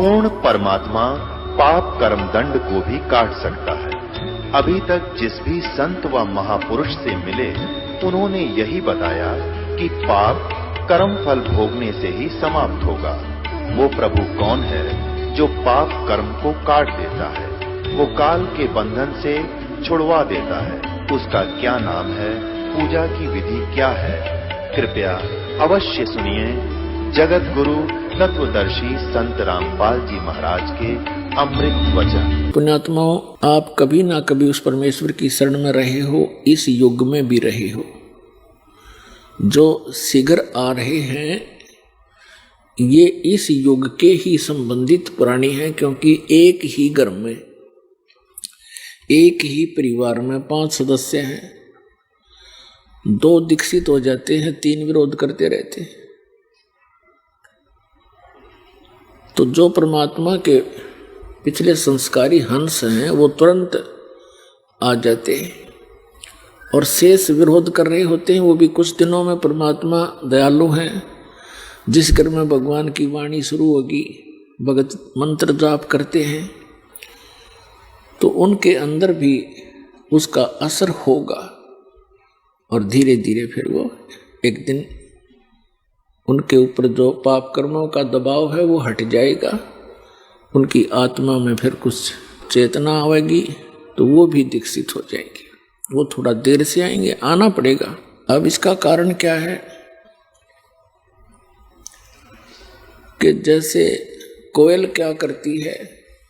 पूर्ण परमात्मा पाप कर्म दंड को भी काट सकता है। अभी तक जिस भी संत व महापुरुष से मिले, उन्होंने यही बताया कि पाप कर्म फल भोगने से ही समाप्त होगा। वो प्रभु कौन है जो पाप कर्म को काट देता है, वो काल के बंधन से छुड़वा देता है। उसका क्या नाम है, पूजा की विधि क्या है? कृपया अवश्य सुनिए जगत गुरु तत्वदर्शी संत रामपाल जी महाराज के अमृत वचन। पुण्यात्माओं, आप कभी ना कभी उस परमेश्वर की शरण में रहे हो, इस युग में भी रहे हो। जो शीघ्र आ रहे हैं ये इस युग के ही संबंधित प्राणी हैं, क्योंकि एक ही घर में, एक ही परिवार में 5 सदस्य हैं। 2 दीक्षित हो जाते हैं, 3 विरोध करते रहते हैं। तो जो परमात्मा के पिछले संस्कारी हंस हैं वो तुरंत आ जाते हैं, और शेष विरोध कर रहे होते हैं। वो भी कुछ दिनों में परमात्मा दयालु हैं। जिस घर में भगवान की वाणी शुरू होगी, भगत मंत्र जाप करते हैं, तो उनके अंदर भी उसका असर होगा, और धीरे धीरे फिर वो एक दिन उनके ऊपर जो पाप कर्मों का दबाव है वो हट जाएगा। उनकी आत्मा में फिर कुछ चेतना आएगी, तो वो भी दीक्षित हो जाएंगे। वो थोड़ा देर से आएंगे, आना पड़ेगा। अब इसका कारण क्या है कि जैसे कोयल क्या करती है,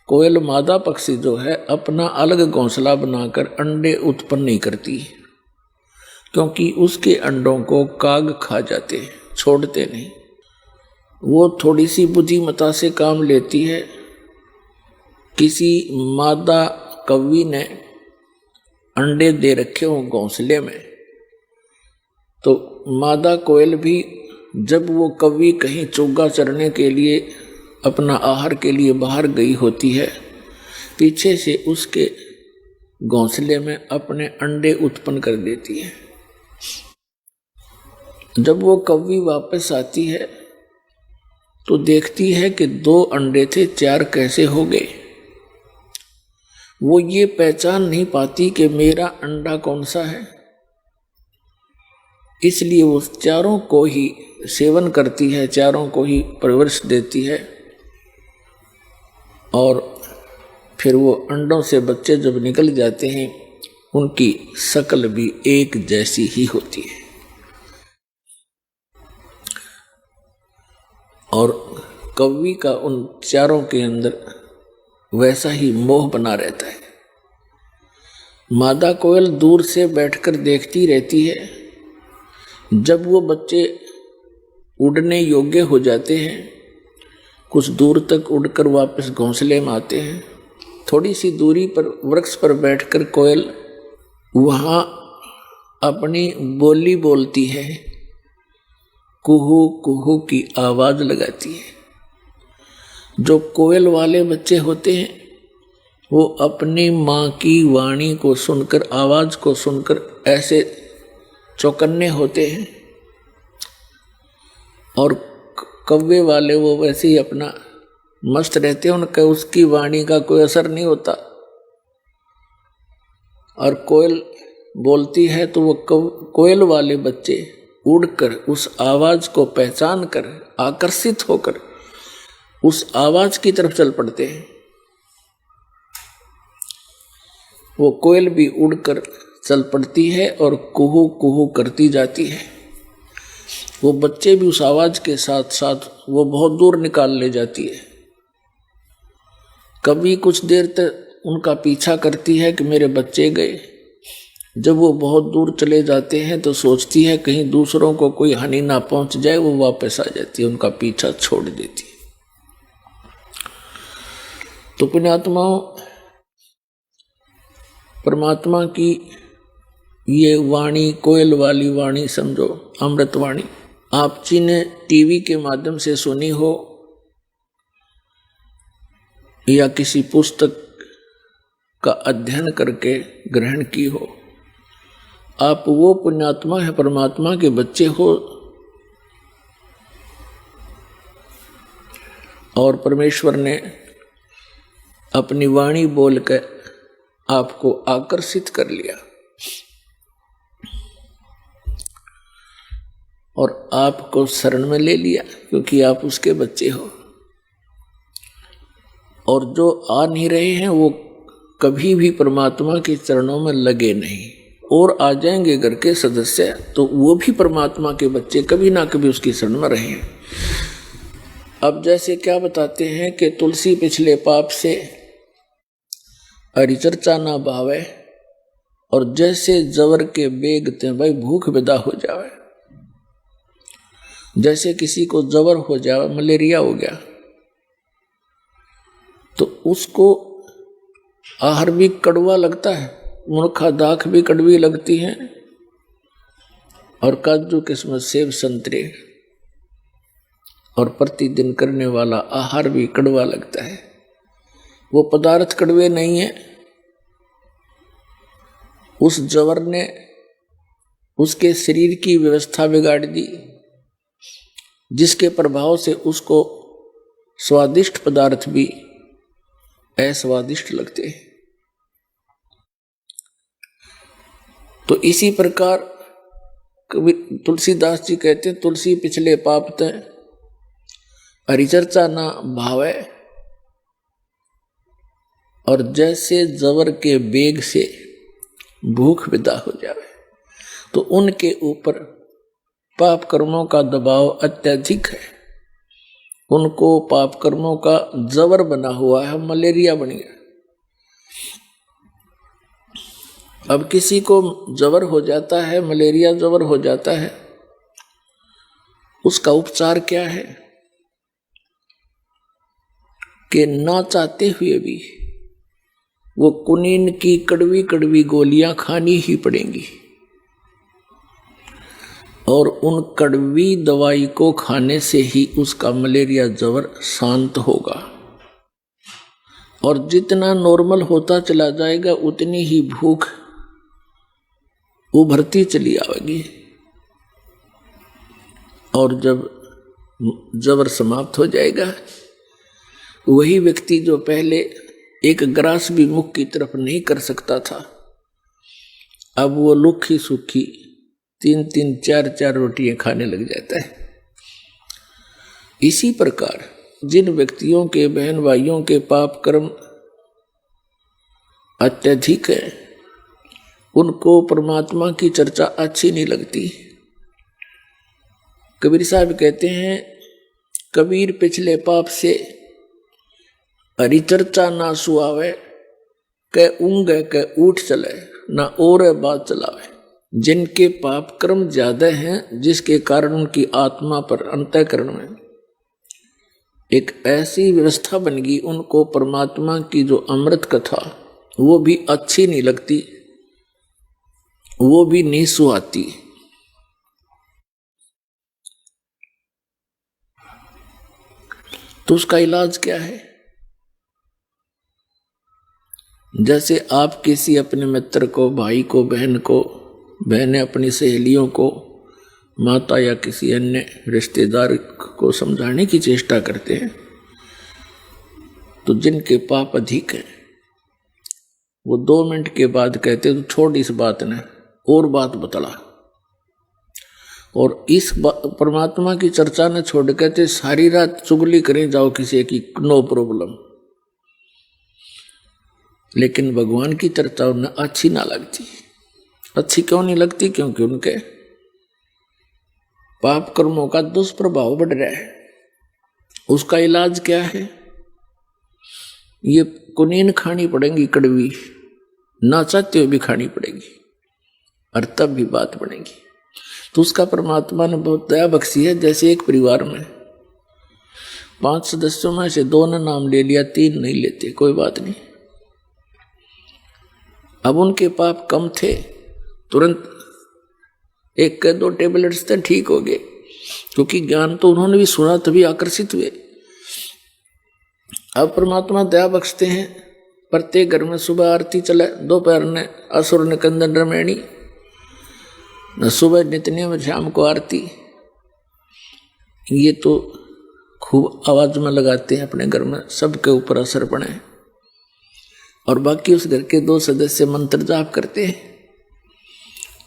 कोयल मादा पक्षी जो है अपना अलग घोंसला बनाकर अंडे उत्पन्न नहीं करती, क्योंकि उसके अंडों को काग खा जाते हैं, छोड़ते नहीं। वो थोड़ी सी बुद्धिमता से काम लेती है। किसी मादा कौवी ने अंडे दे रखे हो घोंसले में, तो मादा कोयल भी जब वो कौवी कहीं चुग्गा चरने के लिए, अपना आहार के लिए बाहर गई होती है, पीछे से उसके घोंसले में अपने अंडे उत्पन्न कर देती है। जब वो कौवी वापस आती है तो देखती है कि 2 अंडे थे, 4 कैसे हो गए। वो ये पहचान नहीं पाती कि मेरा अंडा कौन सा है, इसलिए वो चारों को ही सेवन करती है, चारों को ही परवरिश देती है, और फिर वो अंडों से बच्चे जब निकल जाते हैं उनकी शक्ल भी एक जैसी ही होती है, और कौवी का उन चारों के अंदर वैसा ही मोह बना रहता है। मादा कोयल दूर से बैठकर देखती रहती है। जब वो बच्चे उड़ने योग्य हो जाते हैं, कुछ दूर तक उड़कर वापस घोंसले में आते हैं, थोड़ी सी दूरी पर वृक्ष पर बैठकर कोयल वहाँ अपनी बोली बोलती है, कुहू कुहू की आवाज लगाती है। जो कोयल वाले बच्चे होते हैं वो अपनी माँ की वाणी को सुनकर, आवाज को सुनकर ऐसे चौकन्ने होते हैं, और कौवे वाले वो वैसे ही अपना मस्त रहते हैं, उनका उसकी वाणी का कोई असर नहीं होता। और कोयल बोलती है तो वो कोयल वाले बच्चे उड़कर उस आवाज को पहचान कर, आकर्षित होकर उस आवाज की तरफ चल पड़ते हैं। वो कोयल भी उड़कर चल पड़ती है और कुहू कुहू करती जाती है। वो बच्चे भी उस आवाज के साथ साथ वो बहुत दूर निकाल ले जाती है। कभी कुछ देर तक उनका पीछा करती है कि मेरे बच्चे गए। जब वो बहुत दूर चले जाते हैं तो सोचती है कहीं दूसरों को कोई हानि ना पहुंच जाए, वो वापस आ जाती है, उनका पीछा छोड़ देती है। तो पुण्यात्माओं, परमात्मा की ये वाणी, कोयल वाली वाणी समझो, अमृत वाणी, आप जी ने टीवी के माध्यम से सुनी हो या किसी पुस्तक का अध्ययन करके ग्रहण की हो, आप वो पुण्यात्मा है, परमात्मा के बच्चे हो और परमेश्वर ने अपनी वाणी बोलकर आपको आकर्षित कर लिया और आपको शरण में ले लिया, क्योंकि आप उसके बच्चे हो। और जो आ नहीं रहे हैं वो कभी भी परमात्मा के चरणों में लगे नहीं, और आ जाएंगे घर के सदस्य तो वो भी परमात्मा के बच्चे कभी ना कभी उसकी शरण में रहे। अब जैसे क्या बताते हैं कि तुलसी पिछले पाप से हरिचर्चा ना भावे, और जैसे जवर के बेग ते भाई भूख विदा हो जावे। जैसे किसी को जवर हो जाए, मलेरिया हो गया, तो उसको आहार भी कड़वा लगता है, मुनखा दाख भी कड़वी लगती है, और काजू किस्मत सेब संतरे और प्रतिदिन करने वाला आहार भी कड़वा लगता है। वो पदार्थ कड़वे नहीं है। उस जवर ने उसके शरीर की व्यवस्था बिगाड़ दी, जिसके प्रभाव से उसको स्वादिष्ट पदार्थ भी अस्वादिष्ट लगते हैं। तो इसी प्रकार तुलसीदास जी कहते हैं, तुलसी पिछले पाप ते हरिचर्चा ना भावे, और जैसे जवर के बेग से भूख विदा हो जावे। तो उनके ऊपर पाप कर्मों का दबाव अत्यधिक है, उनको पाप कर्मों का जवर बना हुआ है, मलेरिया बन गया। अब किसी को जवर हो जाता है, मलेरिया जवर हो जाता है, उसका उपचार क्या है कि ना चाहते हुए भी वो कुनीन की कड़वी कड़वी गोलियां खानी ही पड़ेंगी, और उन कड़वी दवाई को खाने से ही उसका मलेरिया जवर शांत होगा। और जितना नॉर्मल होता चला जाएगा उतनी ही भूख उभरती चली आएगी, और जब जबर समाप्त हो जाएगा, वही व्यक्ति जो पहले एक ग्रास भी मुख की तरफ नहीं कर सकता था, अब वो लुखी सुखी 3-3 4-4 रोटियां खाने लग जाता है। इसी प्रकार जिन व्यक्तियों के बहन भाइयों के पाप कर्म अत्यधिक है, उनको परमात्मा की चर्चा अच्छी नहीं लगती। कबीर साहब कहते हैं, कबीर पिछले पाप से हरिचर्चा ना सुआवे, कै ऊँगे कै उठ चले, ना और बात चलावे। जिनके पाप कर्म ज्यादा हैं, जिसके कारण उनकी आत्मा पर अंतःकरण में एक ऐसी व्यवस्था बन गई, उनको परमात्मा की जो अमृत कथा वो भी अच्छी नहीं लगती, वो भी नहीं सुहाती। तो उसका इलाज क्या है? जैसे आप किसी अपने मित्र को, भाई को, बहन को, बहनें अपनी सहेलियों को, माता या किसी अन्य रिश्तेदार को समझाने की चेष्टा करते हैं, तो जिनके पाप अधिक हैं वो 2 मिनट के बाद कहते तो छोड़ इस बात ने, और बात बतला। और इस परमात्मा की चर्चा ने छोड़ कहते सारी रात चुगली करें जाओ किसी की, नो प्रॉब्लम। लेकिन भगवान की चर्चा उन्हें अच्छी ना लगती। अच्छी क्यों नहीं लगती? क्योंकि उनके पाप कर्मों का दुष्प्रभाव बढ़ रहा है। उसका इलाज क्या है? ये कुनीन खानी पड़ेगी, कड़वी, ना चाहते हुए भी खानी पड़ेगी, और तब भी बात बनेगी। तो उसका परमात्मा ने बहुत दया बख्शी है। जैसे एक परिवार में 5 सदस्यों में से 2 ने नाम ले लिया, 3 नहीं लेते, कोई बात नहीं। अब उनके पाप कम थे, तुरंत 1 के 2 टेबलेट्स थे, ठीक हो गए, क्योंकि ज्ञान तो उन्होंने भी सुना, तभी आकर्षित हुए। अब परमात्मा दया बख्शते हैं, प्रत्येक घर में सुबह आरती चले, दोपहर ने असुर निकंदन रमैणी, न सुबह नित्य में शाम को आरती। ये तो खूब आवाज में लगाते हैं अपने घर में, सबके ऊपर असर पड़े, और बाकी उस घर के 2 सदस्य मंत्र जाप करते हैं,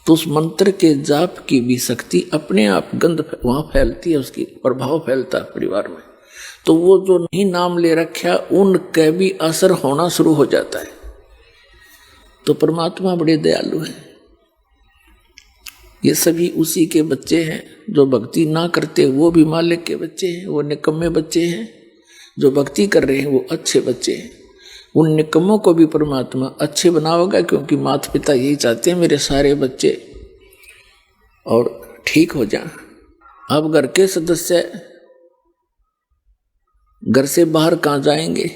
तो उस मंत्र के जाप की भी शक्ति अपने आप गंध वहां फैलती है, उसकी प्रभाव फैलता है परिवार में। तो वो जो नहीं नाम ले रखा उनके भी असर होना शुरू हो जाता है। तो परमात्मा बड़े दयालु हैं। ये सभी उसी के बच्चे हैं। जो भक्ति ना करते वो भी मालिक के बच्चे हैं, वो निकम्मे बच्चे हैं। जो भक्ति कर रहे हैं वो अच्छे बच्चे हैं। उन निकम्मों को भी परमात्मा अच्छे बनावेगा, क्योंकि माता पिता यही चाहते हैं मेरे सारे बच्चे और ठीक हो जाएं। अब घर के सदस्य घर से बाहर कहाँ जाएंगे?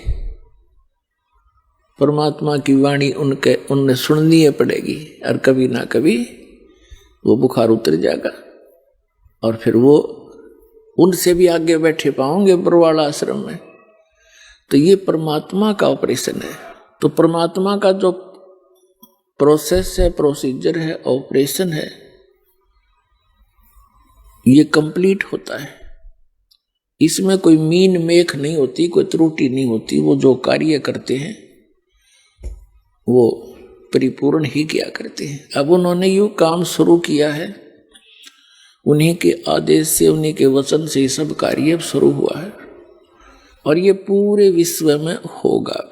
परमात्मा की वाणी उनने सुननी पड़ेगी, और कभी ना कभी वो बुखार उतर जाएगा, और फिर वो उनसे भी आगे बैठे पाओगे बरवाड़ा आश्रम में। तो ये परमात्मा का ऑपरेशन है। तो परमात्मा का जो प्रोसेस है, प्रोसीजर है, ऑपरेशन है, ये कंप्लीट होता है। इसमें कोई मीन मेख नहीं होती, कोई त्रुटि नहीं होती। वो जो कार्य करते हैं वो परिपूर्ण ही किया करते हैं। अब उन्होंने यूं काम शुरू किया है, उन्हीं के आदेश से, उन्हीं के वचन से सब कार्य शुरू हुआ है, और ये पूरे विश्व में होगा।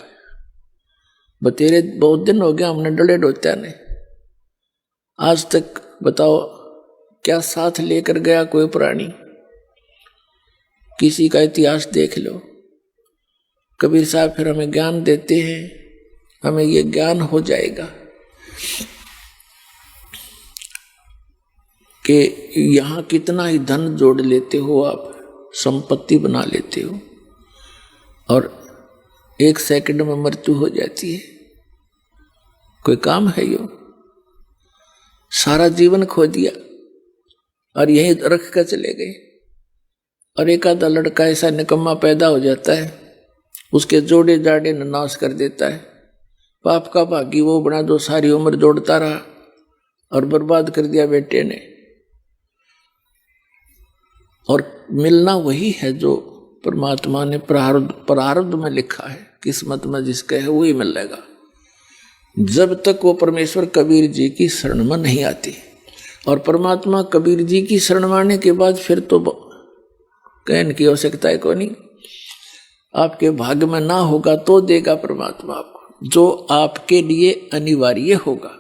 बतेरे बहुत दिन हो गया हमने डले डोत्या ने, आज तक बताओ क्या साथ लेकर गया कोई प्राणी? किसी का इतिहास देख लो। कबीर साहब फिर हमें ज्ञान देते हैं, हमें ये ज्ञान हो जाएगा कि यहां कितना ही धन जोड़ लेते हो आप, संपत्ति बना लेते हो, और 1 सेकंड में मृत्यु हो जाती है। कोई काम है यो? सारा जीवन खो दिया और यहीं रख कर चले गए। और एक आधा लड़का ऐसा निकम्मा पैदा हो जाता है, उसके जोड़े जाड़े नाश कर देता है। पाप का भागी वो बना जो सारी उम्र जोड़ता रहा और बर्बाद कर दिया बेटे ने। और मिलना वही है जो परमात्मा ने प्रारब्ध में लिखा है, किस्मत में जिसका है वही मिलेगा। जब तक वो परमेश्वर कबीर जी की शरण में नहीं आती, और परमात्मा कबीर जी की शरण में आने के बाद फिर तो कहने की आवश्यकता है को नहीं। आपके भाग्य में ना होगा तो देगा परमात्मा आपको, जो आपके लिए अनिवार्य होगा।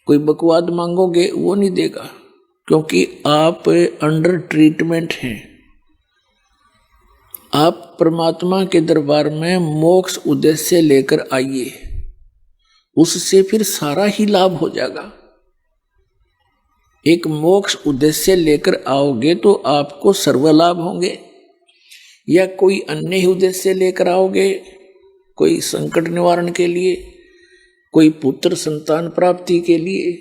कोई बकवाद मांगोगे वो नहीं देगा, क्योंकि आप अंडर ट्रीटमेंट हैं। आप परमात्मा के दरबार में मोक्ष उद्देश्य लेकर आइए, उससे फिर सारा ही लाभ हो जाएगा। एक मोक्ष उद्देश्य लेकर आओगे तो आपको सर्व लाभ होंगे, या कोई अन्य ही उद्देश्य लेकर आओगे, कोई संकट निवारण के लिए, कोई पुत्र संतान प्राप्ति के लिए,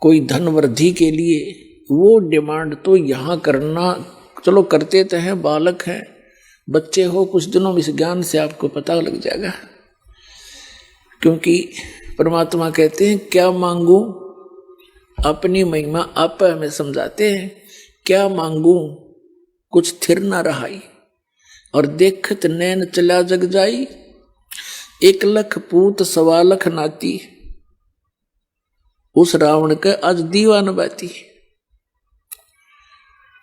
कोई धन वृद्धि के लिए, वो डिमांड तो यहाँ करना, चलो करते तो हैं, बालक हैं, बच्चे हो, कुछ दिनों में इस ज्ञान से आपको पता लग जाएगा। क्योंकि परमात्मा कहते हैं क्या मांगू, अपनी महिमा आप हमें समझाते हैं। क्या मांगू कुछ थिर ना रहाई, और देखत नैन चला जग जाई, 1 लाख पूत 1.25 लाख नाती, उस रावण के आज दीवान बाती।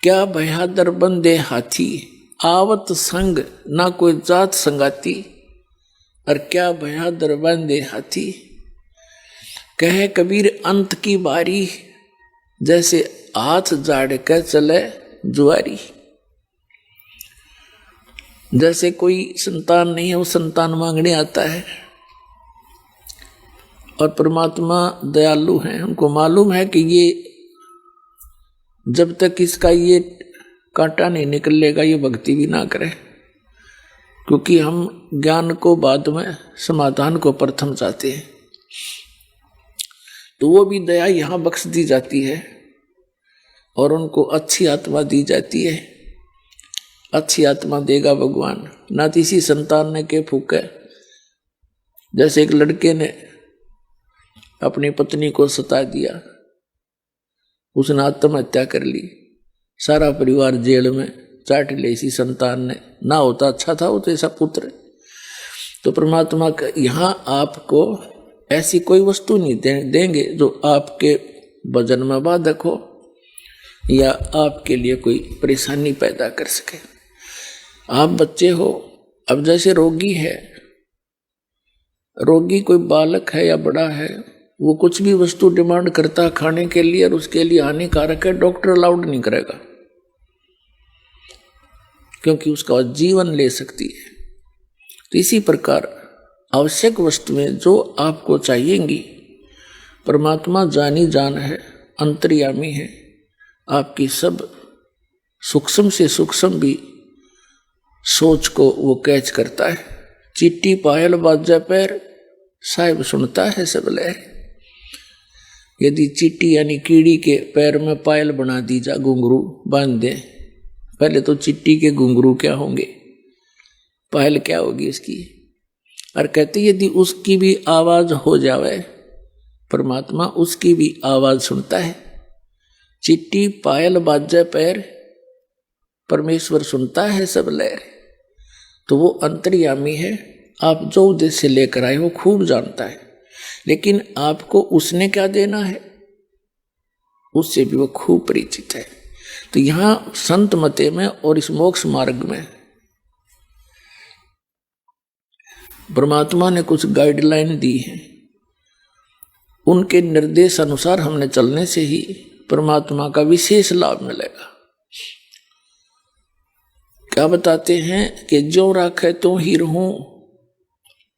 क्या बहादुर बंदे हाथी, आवत संग ना कोई जात संगाती, और क्या बहादुर बंदे हाथी। कहे कबीर अंत की बारी, जैसे हाथ जाड़ के चले जुआरी। जैसे कोई संतान नहीं है वो संतान मांगने आता है, और परमात्मा दयालु हैं, उनको मालूम है कि ये जब तक इसका ये कांटा नहीं निकलेगा ये भक्ति भी ना करे, क्योंकि हम ज्ञान को बाद में, समाधान को प्रथम चाहते हैं। तो वो भी दया यहाँ बख्श दी जाती है, और उनको अच्छी आत्मा दी जाती है। अच्छी आत्मा देगा भगवान, ना किसी संतान ने के फूके। जैसे एक लड़के ने अपनी पत्नी को सता दिया, उसने आत्महत्या कर ली, सारा परिवार जेल में, चाट ले इसी संतान ने, ना होता अच्छा था वो तो ऐसा पुत्र। तो परमात्मा का यहाँ आपको ऐसी कोई वस्तु नहीं देंगे जो आपके वजन में बाधक हो या आपके लिए कोई परेशानी पैदा कर सके। आप बच्चे हो, अब जैसे रोगी है, रोगी कोई बालक है या बड़ा है, वो कुछ भी वस्तु डिमांड करता खाने के लिए और उसके लिए हानिकारक है, डॉक्टर अलाउड नहीं करेगा क्योंकि उसका जीवन ले सकती है। तो इसी प्रकार आवश्यक वस्तुएं जो आपको चाहिएंगी, परमात्मा जानी जान है, अंतर्यामी है, आपकी सब सूक्ष्म से सूक्ष्म भी सोच को वो कैच करता है। चिट्टी पायल बाजा पैर, साहिब सुनता है सब लय। यदि चिट्टी यानी कीड़ी के पैर में पायल बना दी जा, घुंघरू बांध दे, पहले तो चिट्टी के घुंघरू क्या होंगे, पायल क्या होगी उसकी। और कहते यदि उसकी भी आवाज हो जावे, परमात्मा उसकी भी आवाज सुनता है। चिट्टी पायल बाजे पैर, परमेश्वर सुनता है सब लहर। तो वो अंतर्यामी है, आप जो उद्देश्य लेकर आए हो खूब जानता है, लेकिन आपको उसने क्या देना है उससे भी वो खूब परिचित है। तो यहां संत मते में और इस मोक्ष मार्ग में परमात्मा ने कुछ गाइडलाइन दी है, उनके निर्देश अनुसार हमने चलने से ही परमात्मा का विशेष लाभ मिलेगा। क्या बताते हैं कि जो राखे तो ही रहूं,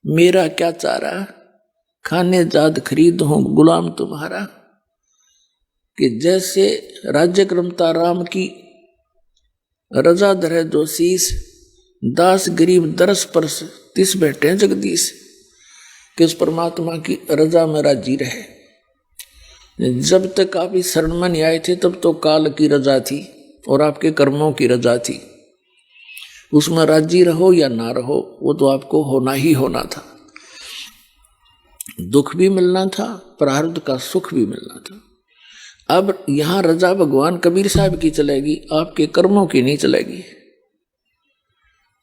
मेरा क्या चारा, खाने जाद खरीद हूं गुलाम तुम्हारा। कि जैसे राज्य क्रमता राम की, रजा धरे जो शीस, दास गरीब दरस परस तिस बैठे जगदीश। कि उस परमात्मा की रजा में राजी रहे। जब तक आप इस शरण में नहीं आए थे तब तो काल की रजा थी और आपके कर्मों की रजा थी, उसमें राजी रहो या ना रहो वो तो आपको होना ही होना था। दुख भी मिलना था, प्रारब्ध का सुख भी मिलना था। अब यहां रजा भगवान कबीर साहब की चलेगी, आपके कर्मों की नहीं चलेगी।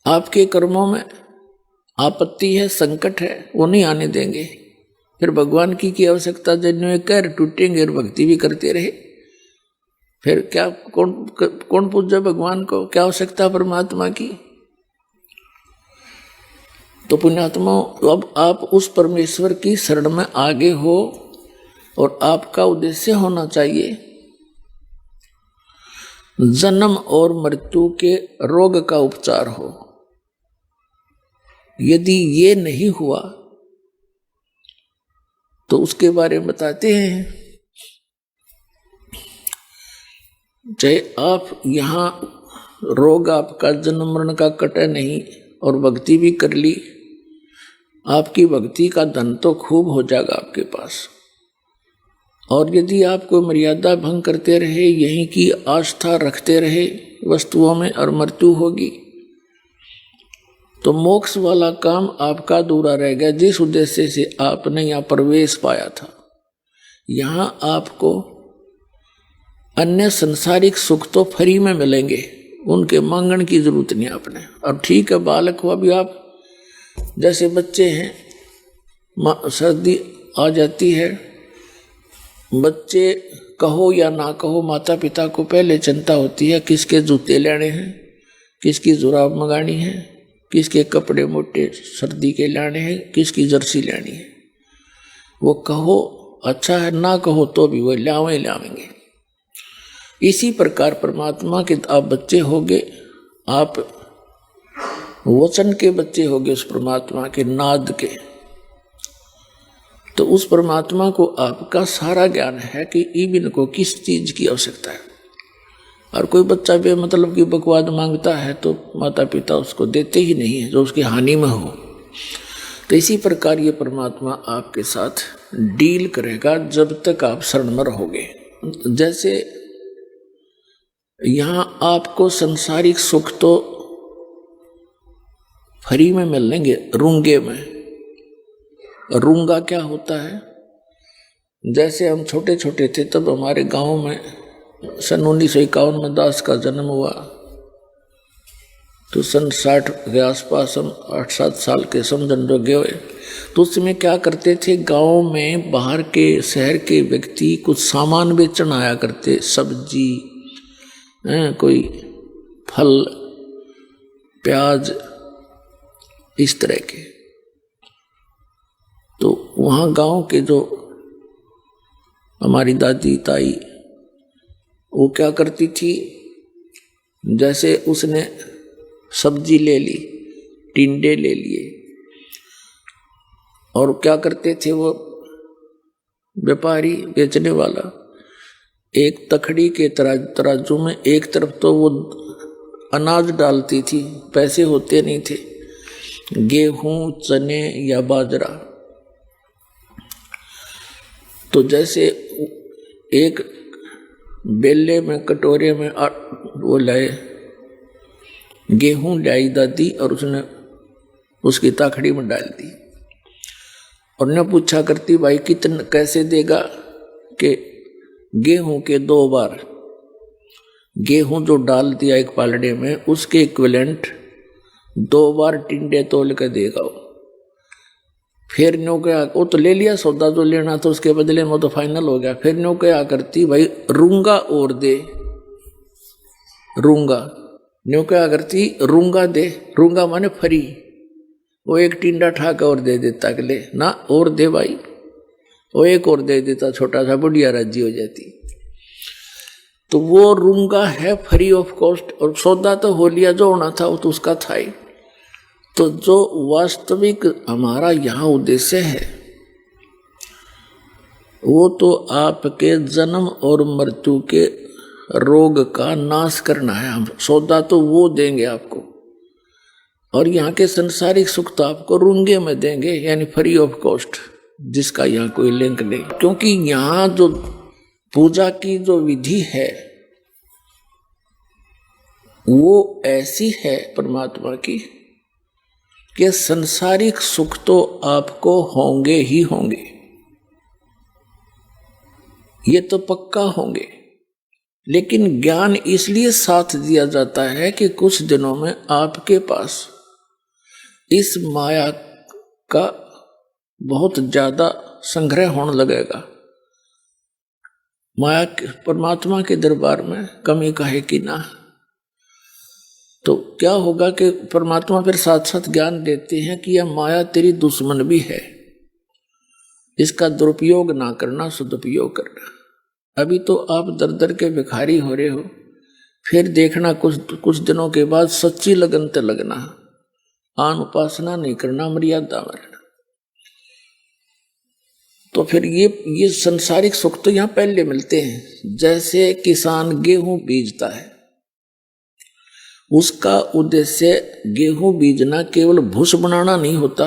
आपके कर्मों में आपत्ति है, संकट है, वो नहीं आने देंगे। फिर भगवान की आवश्यकता जन्य कर टूटेंगे और भक्ति भी करते रहे, फिर क्या कौन पूजे भगवान को, क्या आवश्यकता परमात्मा की। तो पुण्यात्मा, अब आप उस परमेश्वर की शरण में आगे हो और आपका उद्देश्य होना चाहिए जन्म और मृत्यु के रोग का उपचार हो। यदि ये नहीं हुआ तो उसके बारे में बताते हैं। चाहे आप यहां रोग आपका जन्म मरण का कटे नहीं और भक्ति भी कर ली, आपकी भक्ति का धन तो खूब हो जाएगा आपके पास। और यदि आप कोई मर्यादा भंग करते रहे, यहीं की आस्था रखते रहे वस्तुओं में और मृत्यु होगी, तो मोक्ष वाला काम आपका अधूरा रह गया जिस उद्देश्य से आपने यहाँ प्रवेश पाया था। यहाँ आपको अन्य संसारिक सुख तो फ्री में मिलेंगे, उनके मांगने की जरूरत नहीं आपने। अब ठीक है, बालक हुआ भी आप जैसे बच्चे हैं, सर्दी आ जाती है, बच्चे कहो या ना कहो माता पिता को पहले चिंता होती है किसके जूते लेने हैं, किसकी जुराब मंगानी है, किसके कपड़े मोटे सर्दी के लाने हैं, किसकी जर्सी लेनी है। वो कहो अच्छा है, ना कहो तो भी वो लावेंगे। इसी प्रकार परमात्मा के आप बच्चे होगे, आप वचन के बच्चे होगे उस परमात्मा के नाद के। तो उस परमात्मा को आपका सारा ज्ञान है कि इबिन को किस चीज की आवश्यकता है। और कोई बच्चा बेमतलब की बकवाद मांगता है तो माता पिता उसको देते ही नहीं है जो उसकी हानि में हो। तो इसी प्रकार ये परमात्मा आपके साथ डील करेगा जब तक आप शरण में रहोगे। जैसे यहाँ आपको संसारिक सुख तो फ्री में मिलेंगे, रूंगे में। रूंगा क्या होता है, जैसे हम छोटे छोटे थे तब हमारे गांव में सन 1951 में दास का जन्म हुआ। तो सन 60 के आसपास हम 8-7 साल के समझन जोगे हुए। तो उसमें क्या करते थे, गांव में बाहर के शहर के व्यक्ति कुछ सामान बेचने आया करते, सब्जी, कोई फल, प्याज, इस तरह के। तो वहाँ गांव के जो हमारी दादी ताई, वो क्या करती थी, जैसे उसने सब्जी ले ली, टिंडे ले लिए, और क्या करते थे वो व्यापारी बेचने वाला, एक तखड़ी के तराजू में एक तरफ तो वो अनाज डालती थी, पैसे होते नहीं थे, गेहूं, चने या बाजरा। तो जैसे एक बेले में, कटोरे में वो लाए, गेहूं लाई दादी, और उसने उसकी ताखड़ी में डाल दी, और ने पूछा करती, भाई कितना कैसे देगा, कि गेहूं के 2 बार, गेहूं जो डाल दिया एक पालड़े में, उसके इक्विवेलेंट 2 बार टिंडे तोल के देगा। फिर न्यू क्या, वो तो ले लिया सौदा जो लेना था, उसके बदले में वो तो फाइनल हो गया। फिर न्यू क्या करती, भाई रूंगा और दे, रूंगा, न्यू क्या करती, रूंगा दे, रूंगा माने फरी, वो एक टिंडा ठाक और दे देता, अगले ना और दे भाई, वो एक और दे देता, छोटा सा, बुढ़िया राजी हो जाती। तो वो रूंगा है फ्री ऑफ कॉस्ट, और सौदा तो हो लिया, जो होना था वो तो उसका था ही। तो जो वास्तविक हमारा यहाँ उद्देश्य है, वो तो आपके जन्म और मृत्यु के रोग का नाश करना है। हम सौदा तो वो देंगे आपको, और यहाँ के संसारिक सुख तो आपको रूंगे में देंगे, यानी फ्री ऑफ कॉस्ट, जिसका यहाँ कोई लिंक नहीं। क्योंकि यहाँ जो पूजा की जो विधि है वो ऐसी है परमात्मा की कि संसारिक सुख तो आपको होंगे ही होंगे, ये तो पक्का होंगे, लेकिन ज्ञान इसलिए साथ दिया जाता है कि कुछ दिनों में आपके पास इस माया का बहुत ज्यादा संग्रह होने लगेगा। माया परमात्मा के दरबार में कमी काहे की ना। तो क्या होगा कि परमात्मा फिर साथ साथ ज्ञान देते हैं कि यह माया तेरी दुश्मन भी है, इसका दुरुपयोग ना करना, सदुपयोग करना। अभी तो आप दर दर के भिखारी हो रहे हो, फिर देखना कुछ दिनों के बाद सच्ची लगन ते लगना, आन उपासना नहीं करना, मर्यादा में रहना। तो फिर ये संसारिक सुख तो यहाँ पहले मिलते हैं। जैसे किसान गेहूं बीजता है, उसका उद्देश्य गेहूं बीजना केवल भूस बनाना नहीं होता,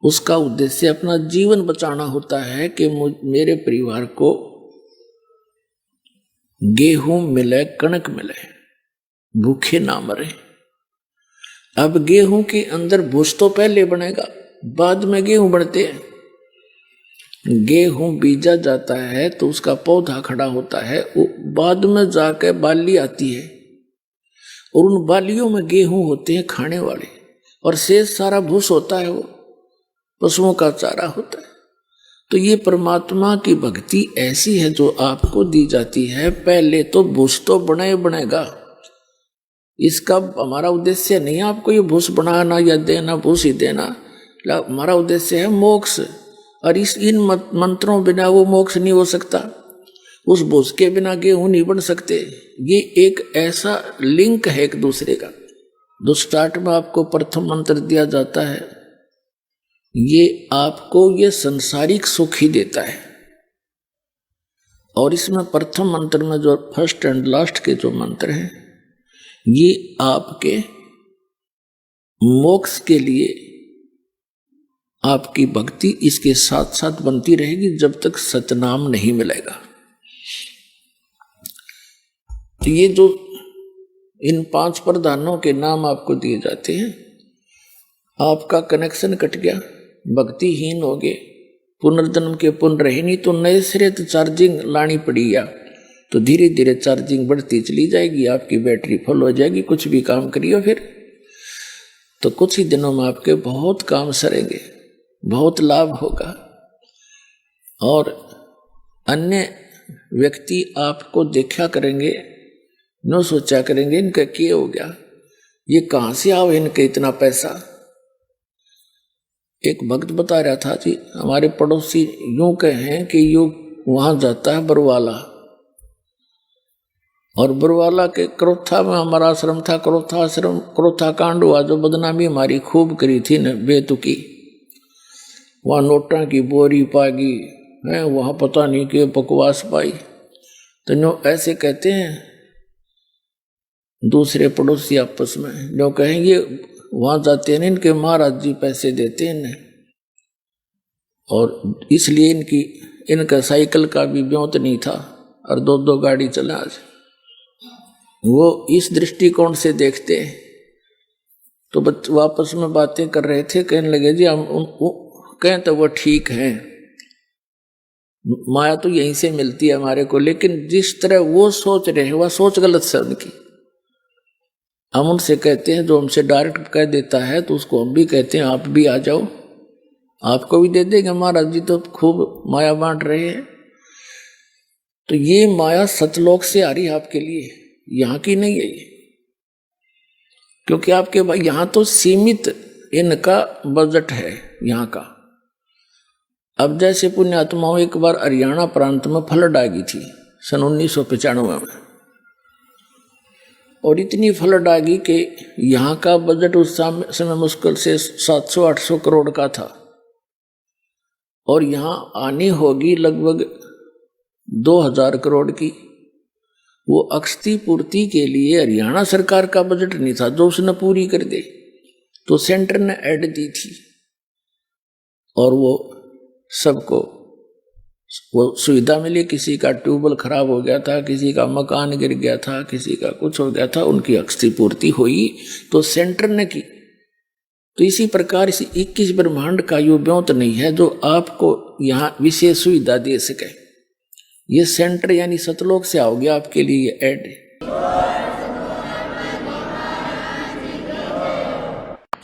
उसका उद्देश्य अपना जीवन बचाना होता है कि मेरे परिवार को गेहूं मिले, कणक मिले, भूखे ना मरे। अब गेहूं के अंदर भूस तो पहले बनेगा, बाद में गेहूं बढ़ते हैं। गेहूं बीजा जाता है तो उसका पौधा खड़ा होता है, वो बाद में जाकर बाली आती है, और उन बालियों में गेहूं होते हैं खाने वाले, और शेष सारा भूस होता है, वो पशुओं का चारा होता है। तो ये परमात्मा की भक्ति ऐसी है जो आपको दी जाती है। पहले तो भूस तो बनेगा, इसका हमारा उद्देश्य नहीं है आपको ये भूस बनाना या देना, भूस ही देना। हमारा उद्देश्य है मोक्ष, और इन मंत्रों बिना वो मोक्ष नहीं हो सकता, उस भूस के बिना गेहूं नहीं बन सकते। ये एक ऐसा लिंक है एक दूसरे का। जो स्टार्ट में आपको प्रथम मंत्र दिया जाता है, ये आपको ये संसारिक सुख ही देता है, और इसमें प्रथम मंत्र में जो फर्स्ट एंड लास्ट के जो मंत्र हैं, ये आपके मोक्ष के लिए आपकी भक्ति इसके साथ साथ बनती रहेगी जब तक सतनाम नहीं मिलेगा। तो ये जो इन 5 प्रधानों के नाम आपको दिए जाते हैं, आपका कनेक्शन कट गया, भक्तिहीन हो गए, पुनर्जन्म के पुण्य रहे नहीं, तो नए सिरे तो चार्जिंग लानी पड़ी। या तो धीरे धीरे चार्जिंग बढ़ती चली जाएगी, आपकी बैटरी फुल हो जाएगी। कुछ भी काम करिए फिर तो कुछ ही दिनों में आपके बहुत काम सरेंगे, बहुत लाभ होगा। और अन्य व्यक्ति आपको देखा करेंगे, न सोचा करेंगे इनका क्या हो गया, ये कहाँ से आओ इनके इतना पैसा। एक भक्त बता रहा था जी, हमारे पड़ोसी यूं कहें कि यूं वहां जाता है बरवाला, और बरवाला के क्रोथा में हमारा आश्रम था। क्रोथा कांड हुआ, जो बदनामी हमारी खूब करी थी न बेतुकी। वहां नोटा की बोरी पागी है, वहां पता नहीं कि बकवास पाई। तो जो ऐसे कहते हैं दूसरे पड़ोसी आपस में, जो कहेंगे वहां जाते हैं इनके महाराज जी पैसे देते हैं इन्हें, और इसलिए इनका साइकिल का भी ब्योत नहीं था और दो दो गाड़ी चला। आज वो इस दृष्टिकोण से देखते हैं। तो वापस में बातें कर रहे थे, कहने लगे जी हम कहें तो वो ठीक है, माया तो यहीं से मिलती है हमारे को, लेकिन जिस तरह वो सोच रहे हैं वह सोच गलत है उनकी। हम उनसे कहते हैं, जो हमसे डायरेक्ट कह देता है तो उसको हम भी कहते हैं आप भी आ जाओ, आपको भी दे देंगे, महाराज जी तो खूब माया बांट रहे हैं। तो ये माया सतलोक से आ रही है आपके लिए, यहाँ की नहीं है ये, क्योंकि आपके भाई यहाँ तो सीमित इनका बजट है यहाँ का। अब जैसे पुण्यात्माओं एक बार हरियाणा प्रांत में फ्लड आ गई थी सन 1995 में, और इतनी फ्लड आ गई कि यहाँ का बजट उस समय मुश्किल से 700-800 करोड़ का था, और यहाँ आनी होगी लगभग 2000 करोड़ की। वो अक्षति पूर्ति के लिए हरियाणा सरकार का बजट नहीं था जो उसने पूरी कर दे, तो सेंटर ने ऐड दी थी, और वो सबको वो सुविधा मिली। किसी का ट्यूबवेल खराब हो गया था, किसी का मकान गिर गया था, किसी का कुछ हो गया था, उनकी अक्षति पूर्ति हुई तो सेंटर ने की। तो इसी प्रकार इस 21 ब्रह्मांड का यो ब्योत नहीं है जो आपको यहाँ विशेष सुविधा दे सके। ये सेंटर यानी सतलोक से आओगे आपके लिए ये ऐड है।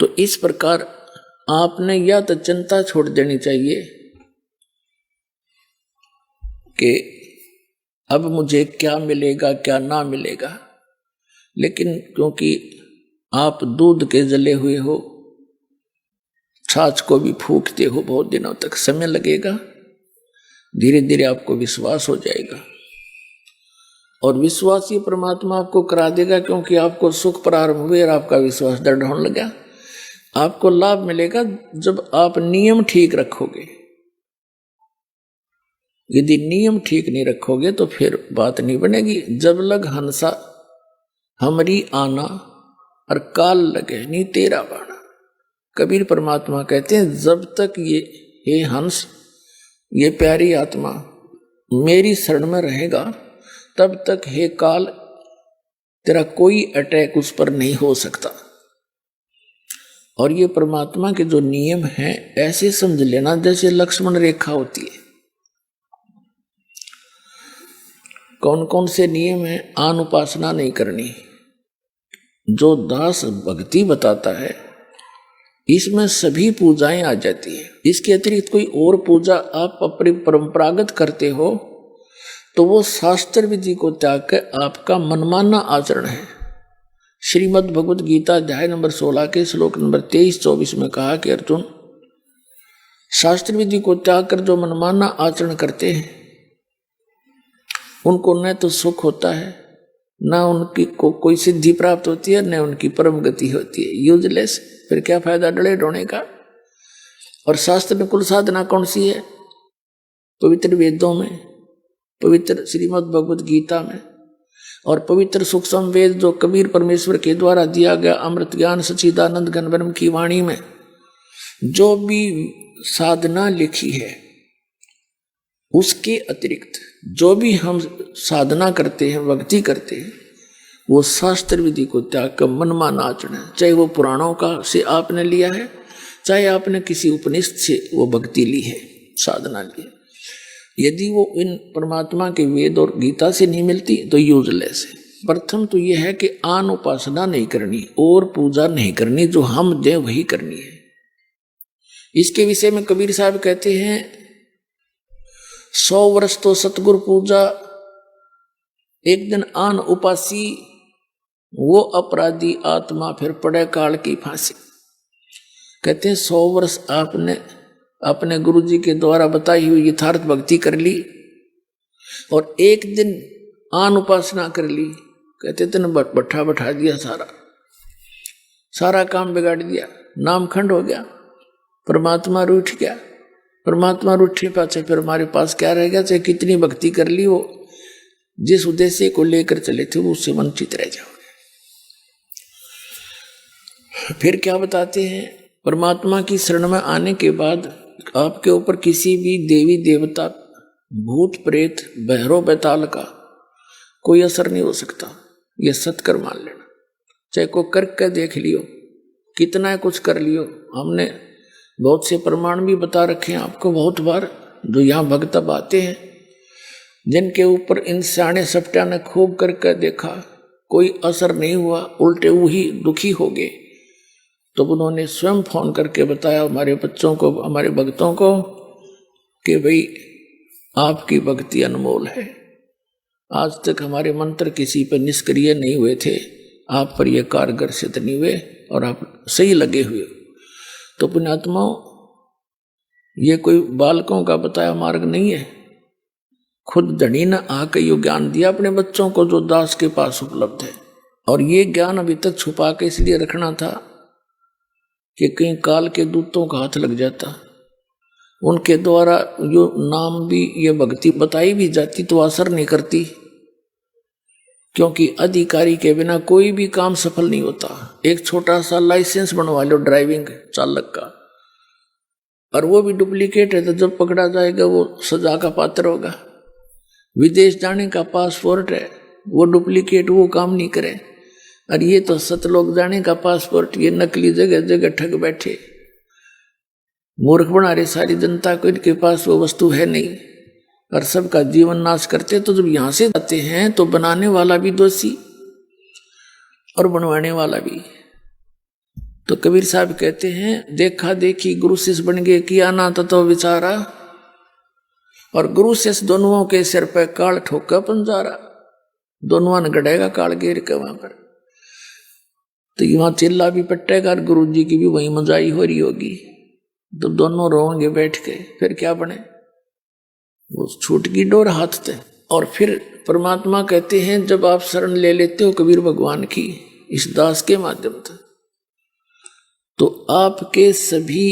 तो इस प्रकार आपने या तो चिंता छोड़ देनी चाहिए कि अब मुझे क्या मिलेगा क्या ना मिलेगा, लेकिन क्योंकि आप दूध के जले हुए हो, छाछ को भी फूंकते हो बहुत दिनों तक, समय लगेगा, धीरे धीरे आपको विश्वास हो जाएगा। और विश्वास ही परमात्मा आपको करा देगा, क्योंकि आपको सुख प्रारंभ हुए और आपका विश्वास दृढ़ होने लगा। आपको लाभ मिलेगा जब आप नियम ठीक रखोगे। यदि नियम ठीक नहीं रखोगे तो फिर बात नहीं बनेगी। जब लग हंसा हमरी आना और काल लगे नहीं तेरा बाणा। कबीर परमात्मा कहते हैं जब तक ये हे हंस, ये प्यारी आत्मा मेरी शरण में रहेगा, तब तक हे काल तेरा कोई अटैक उस पर नहीं हो सकता। और ये परमात्मा के जो नियम हैं ऐसे समझ लेना जैसे लक्ष्मण रेखा होती है। कौन कौन से नियम हैं? आन उपासना नहीं करनी, जो दास भक्ति बताता है इसमें सभी पूजाएं आ जाती हैं। इसके अतिरिक्त कोई और पूजा आप अपनी परंपरागत करते हो तो वो शास्त्र विधि को त्याग कर आपका मनमाना आचरण है। श्रीमद् भगवद गीता अध्याय नंबर 16 के श्लोक नंबर 23-24 में कहा कि अर्जुन, शास्त्र विधि को त्याग कर जो मनमाना आचरण करते हैं उनको न तो सुख होता है, न उनकी कोई सिद्धि प्राप्त होती है, न उनकी परम गति होती है। यूजलेस, फिर क्या फायदा डरे ढोने का। और शास्त्र में कुल साधना कौन सी है? पवित्र वेदों में, पवित्र श्रीमद् भगवद गीता में, और पवित्र सूक्ष्म वेद जो कबीर परमेश्वर के द्वारा दिया गया अमृत ज्ञान सच्चिदानंद घन ब्रह्म की वाणी में जो भी साधना लिखी है, उसके अतिरिक्त जो भी हम साधना करते हैं, भक्ति करते हैं, वो शास्त्र विधि को त्याग कर मनमाना आचरण है। चाहे वो पुराणों का से आपने लिया है, चाहे आपने किसी उपनिषद से वो भक्ति ली है, साधना ली है। यदि वो इन परमात्मा के वेद और गीता से नहीं मिलती तो यूजलेस है। प्रथम तो यह है कि आन उपासना नहीं करनी और पूजा नहीं करनी, जो हम दें वही करनी है। इसके विषय में कबीर साहब कहते हैं 100 वर्ष तो सतगुरु पूजा, एक दिन आन उपासी, वो अपराधी आत्मा फिर पड़े काल की फांसी। कहते हैं 100 वर्ष आपने अपने गुरु जी के द्वारा बताई हुई यथार्थ भक्ति कर ली और एक दिन आन उपासना कर ली, कहते तेने बैठा दिया, सारा काम बिगाड़ दिया, नाम खंड हो गया, परमात्मा रूठ गया। परमात्मा रूठे पाछे फिर हमारे पास क्या रह गया? चाहे कितनी भक्ति कर ली हो, जिस उद्देश्य को लेकर चले थे उससे वंचित रह जाओगे। फिर क्या बताते हैं? परमात्मा की शरण में आने के बाद आपके ऊपर किसी भी देवी देवता, भूत प्रेत, बहरो बैताल का कोई असर नहीं हो सकता। ये सत्कर मान लेना। चाहे को करके देख लियो, कितना कुछ कर लियो, हमने बहुत से प्रमाण भी बता रखे हैं आपको बहुत बार, जो यहाँ भक्त आते हैं जिनके ऊपर इन सियाने सप्टिया ने खूब करके देखा, कोई असर नहीं हुआ, उल्टे वही दुखी हो गए, तो उन्होंने स्वयं फोन करके बताया हमारे बच्चों को, हमारे भक्तों को, कि भाई आपकी भक्ति अनमोल है, आज तक हमारे मंत्र किसी पर निष्क्रिय नहीं हुए थे, आप पर यह कारगर सिद्ध नहीं हुए और आप सही लगे हुए। तो पुण्यात्माओं, ये कोई बालकों का बताया मार्ग नहीं है, खुद धनी ने आकर यो ज्ञान दिया अपने बच्चों को जो दास के पास उपलब्ध है। और ये ज्ञान अभी तक छुपा के इसलिए रखना था कि कहीं काल के दूतों का हाथ लग जाता, उनके द्वारा जो नाम भी ये भक्ति बताई भी जाती तो असर नहीं करती, क्योंकि अधिकारी के बिना कोई भी काम सफल नहीं होता। एक छोटा सा लाइसेंस बनवा लो ड्राइविंग चालक का, और वो भी डुप्लीकेट है तो जब पकड़ा जाएगा वो सजा का पात्र होगा। विदेश जाने का पासपोर्ट है, वो डुप्लीकेट, वो काम नहीं करे। और ये तो सतलोक जाने का पासपोर्ट, ये नकली जगह जगह ठग बैठे, मूर्ख बना रहे सारी जनता को, इनके पास वो वस्तु है नहीं और सबका जीवन नाश करते। तो जब यहां से जाते हैं तो बनाने वाला भी दोषी और बनवाने वाला भी। तो कबीर साहब कहते हैं देखा देखी गुरु शिष्य बन गए, किया ना तो विचारा, और गुरु शिष्य दोनों के सिर पर काल ठोका पंजारा, दोनों ने गड़ेगा काल घेर के वहां पर। तो वहां चिल्ला भी पट्टेगा और गुरु जी की भी वही मजाई हो रही होगी, तो दोनों रोएंगे बैठ के। फिर क्या बने? वो छूट की डोर हाथ थे। और फिर परमात्मा कहते हैं जब आप शरण ले लेते हो कबीर भगवान की इस दास के माध्यम से, तो आपके सभी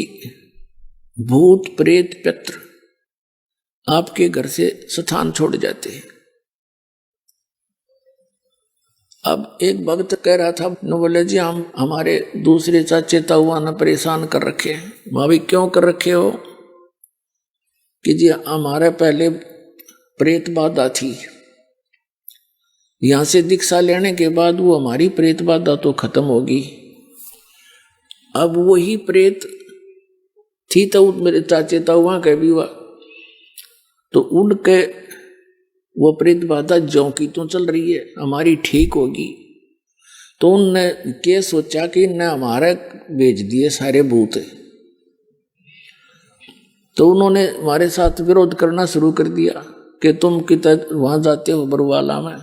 भूत प्रेत पितृ आपके घर से स्थान छोड़ जाते हैं। अब एक भक्त कह रहा था, न बोले जी हम हमारे दूसरे चाचे ताऊआ ने परेशान कर रखे हैं। भाभी क्यों कर रखे हो? कि जी हमारे पहले प्रेत बाधा थी, यहां से दीक्षा लेने के बाद वो हमारी प्रेत बाधा तो खत्म होगी। अब वही प्रेत थी तो मेरे चाचे ताऊआ के भी हुआ, तो उनके वो प्रेत बाधा ज्यों की तो चल रही है, हमारी ठीक होगी। तो उनने क्या सोचा कि इनने हमारे भेज दिए सारे भूत, तो उन्होंने हमारे साथ विरोध करना शुरू कर दिया कि तुम किधर वहां जाते हो बरुवाला में,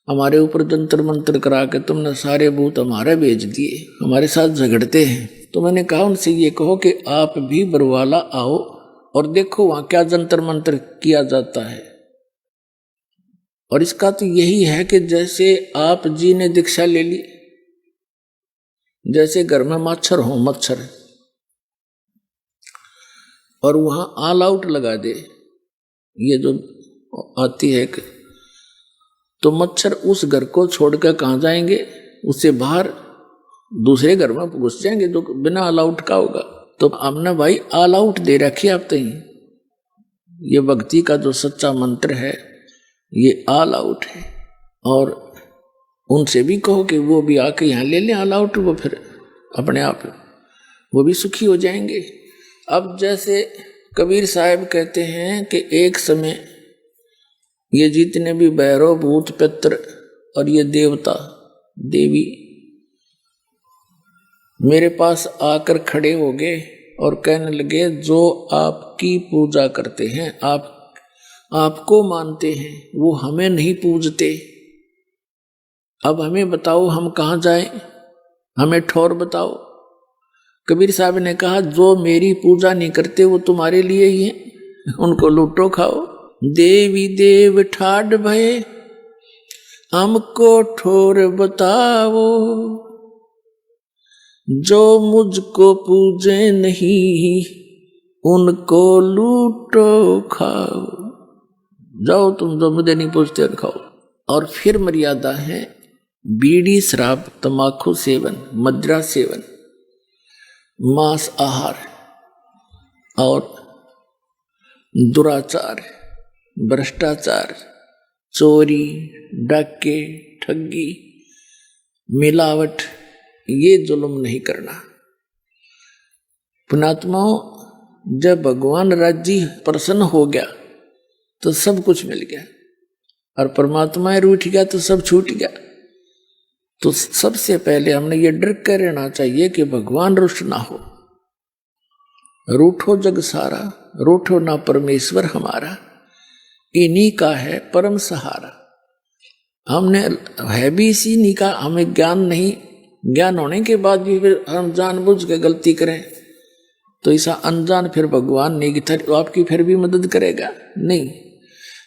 हमारे ऊपर जंतर मंत्र करा के तुमने सारे भूत हमारे भेज दिए, हमारे साथ झगड़ते हैं। तो मैंने कहा उनसे ये कहो कि आप भी बरुवाला आओ और देखो वहां क्या जंतर मंत्र किया जाता है। और इसका तो यही है कि जैसे आप जी ने दीक्षा ले ली, जैसे घर में मच्छर हो, मच्छर, और वहां ऑल आउट लगा दे, ये जो आती है कि तो मच्छर उस घर को छोड़कर कहाँ जाएंगे? उससे बाहर दूसरे घर में घुस जाएंगे जो बिना ऑल आउट का होगा। तो हमने भाई ऑल आउट दे रखी आप तक। ये भक्ति का जो सच्चा मंत्र है ये ऑल आउट है। और उनसे भी कहो कि वो भी आके यहाँ ले लें ऑल आउट, वो फिर अपने आप वो भी सुखी हो जाएंगे। अब जैसे कबीर साहब कहते हैं कि एक समय ये जितने भी भैरव भूत पितर और ये देवता देवी मेरे पास आकर खड़े हो गए और कहने लगे, जो आपकी पूजा करते हैं, आपको मानते हैं, वो हमें नहीं पूजते। अब हमें बताओ हम कहाँ जाएं, हमें ठौर बताओ। कबीर साहब ने कहा, जो मेरी पूजा नहीं करते वो तुम्हारे लिए ही हैं, उनको लूटो खाओ। देवी देव ठाड भये हमको ठौर बताओ, जो मुझको पूजे नहीं उनको लूटो खाओ। जाओ तुम जो मुझे नहीं पूछते खाओ। और फिर मर्यादा है बीड़ी शराब तंबाकू सेवन, मदिरा सेवन, मांस आहार और दुराचार, भ्रष्टाचार, चोरी, डाके, ठगी, मिलावट, ये जुल्म नहीं करना। पुण्यात्माओं, जब भगवान राज्य प्रसन्न हो गया तो सब कुछ मिल गया, और परमात्मा रूठ गया तो सब छूट गया। तो सबसे पहले हमने ये डर कर रहना चाहिए कि भगवान रुष्ट ना हो। रूठो जग सारा, रूठो ना परमेश्वर हमारा, इन्हीं का है परम सहारा। हमने है भी इसी नहीं का, हमें ज्ञान नहीं, ज्ञान होने के बाद भी फिर हम जानबूझ के गलती करें तो ऐसा अनजान फिर भगवान नहीं तो आपकी फिर भी मदद करेगा नहीं।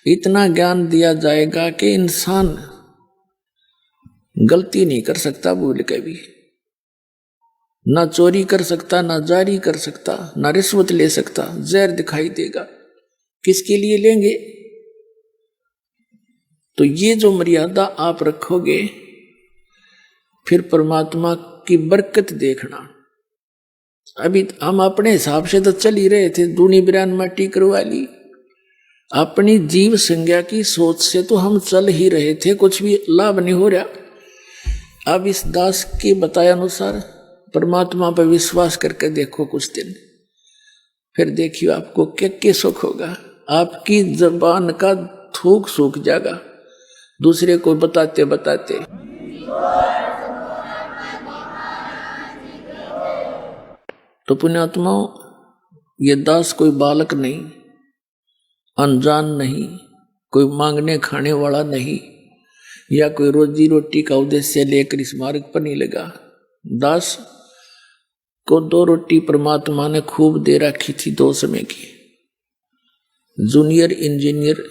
इतना ज्ञान दिया जाएगा कि इंसान गलती नहीं कर सकता भूल के भी, ना चोरी कर सकता, ना जारी कर सकता, ना रिश्वत ले सकता। जहर दिखाई देगा, किसके लिए लेंगे? तो ये जो मर्यादा आप रखोगे, फिर परमात्मा की बरकत देखना। अभी हम अपने हिसाब से तो चल ही रहे थे, दूनी बिरान माटी करवा ली। अपनी जीव संज्ञा की सोच से तो हम चल ही रहे थे, कुछ भी लाभ नहीं हो रहा। अब इस दास के बताए अनुसार परमात्मा पर विश्वास करके देखो कुछ दिन, फिर देखियो आपको क्या सुख होगा। आपकी जबान का थूक सूख जाएगा दूसरे को बताते बताते। तो पुण्यात्माओं, ये दास कोई बालक नहीं, अनजान नहीं, कोई मांगने खाने वाला नहीं, या कोई रोजी रोटी का उद्देश्य लेकर इस मार्ग पर नहीं लगा। दास को 2 रोटी परमात्मा ने खूब दे रखी थी 2 समय की। जूनियर इंजीनियर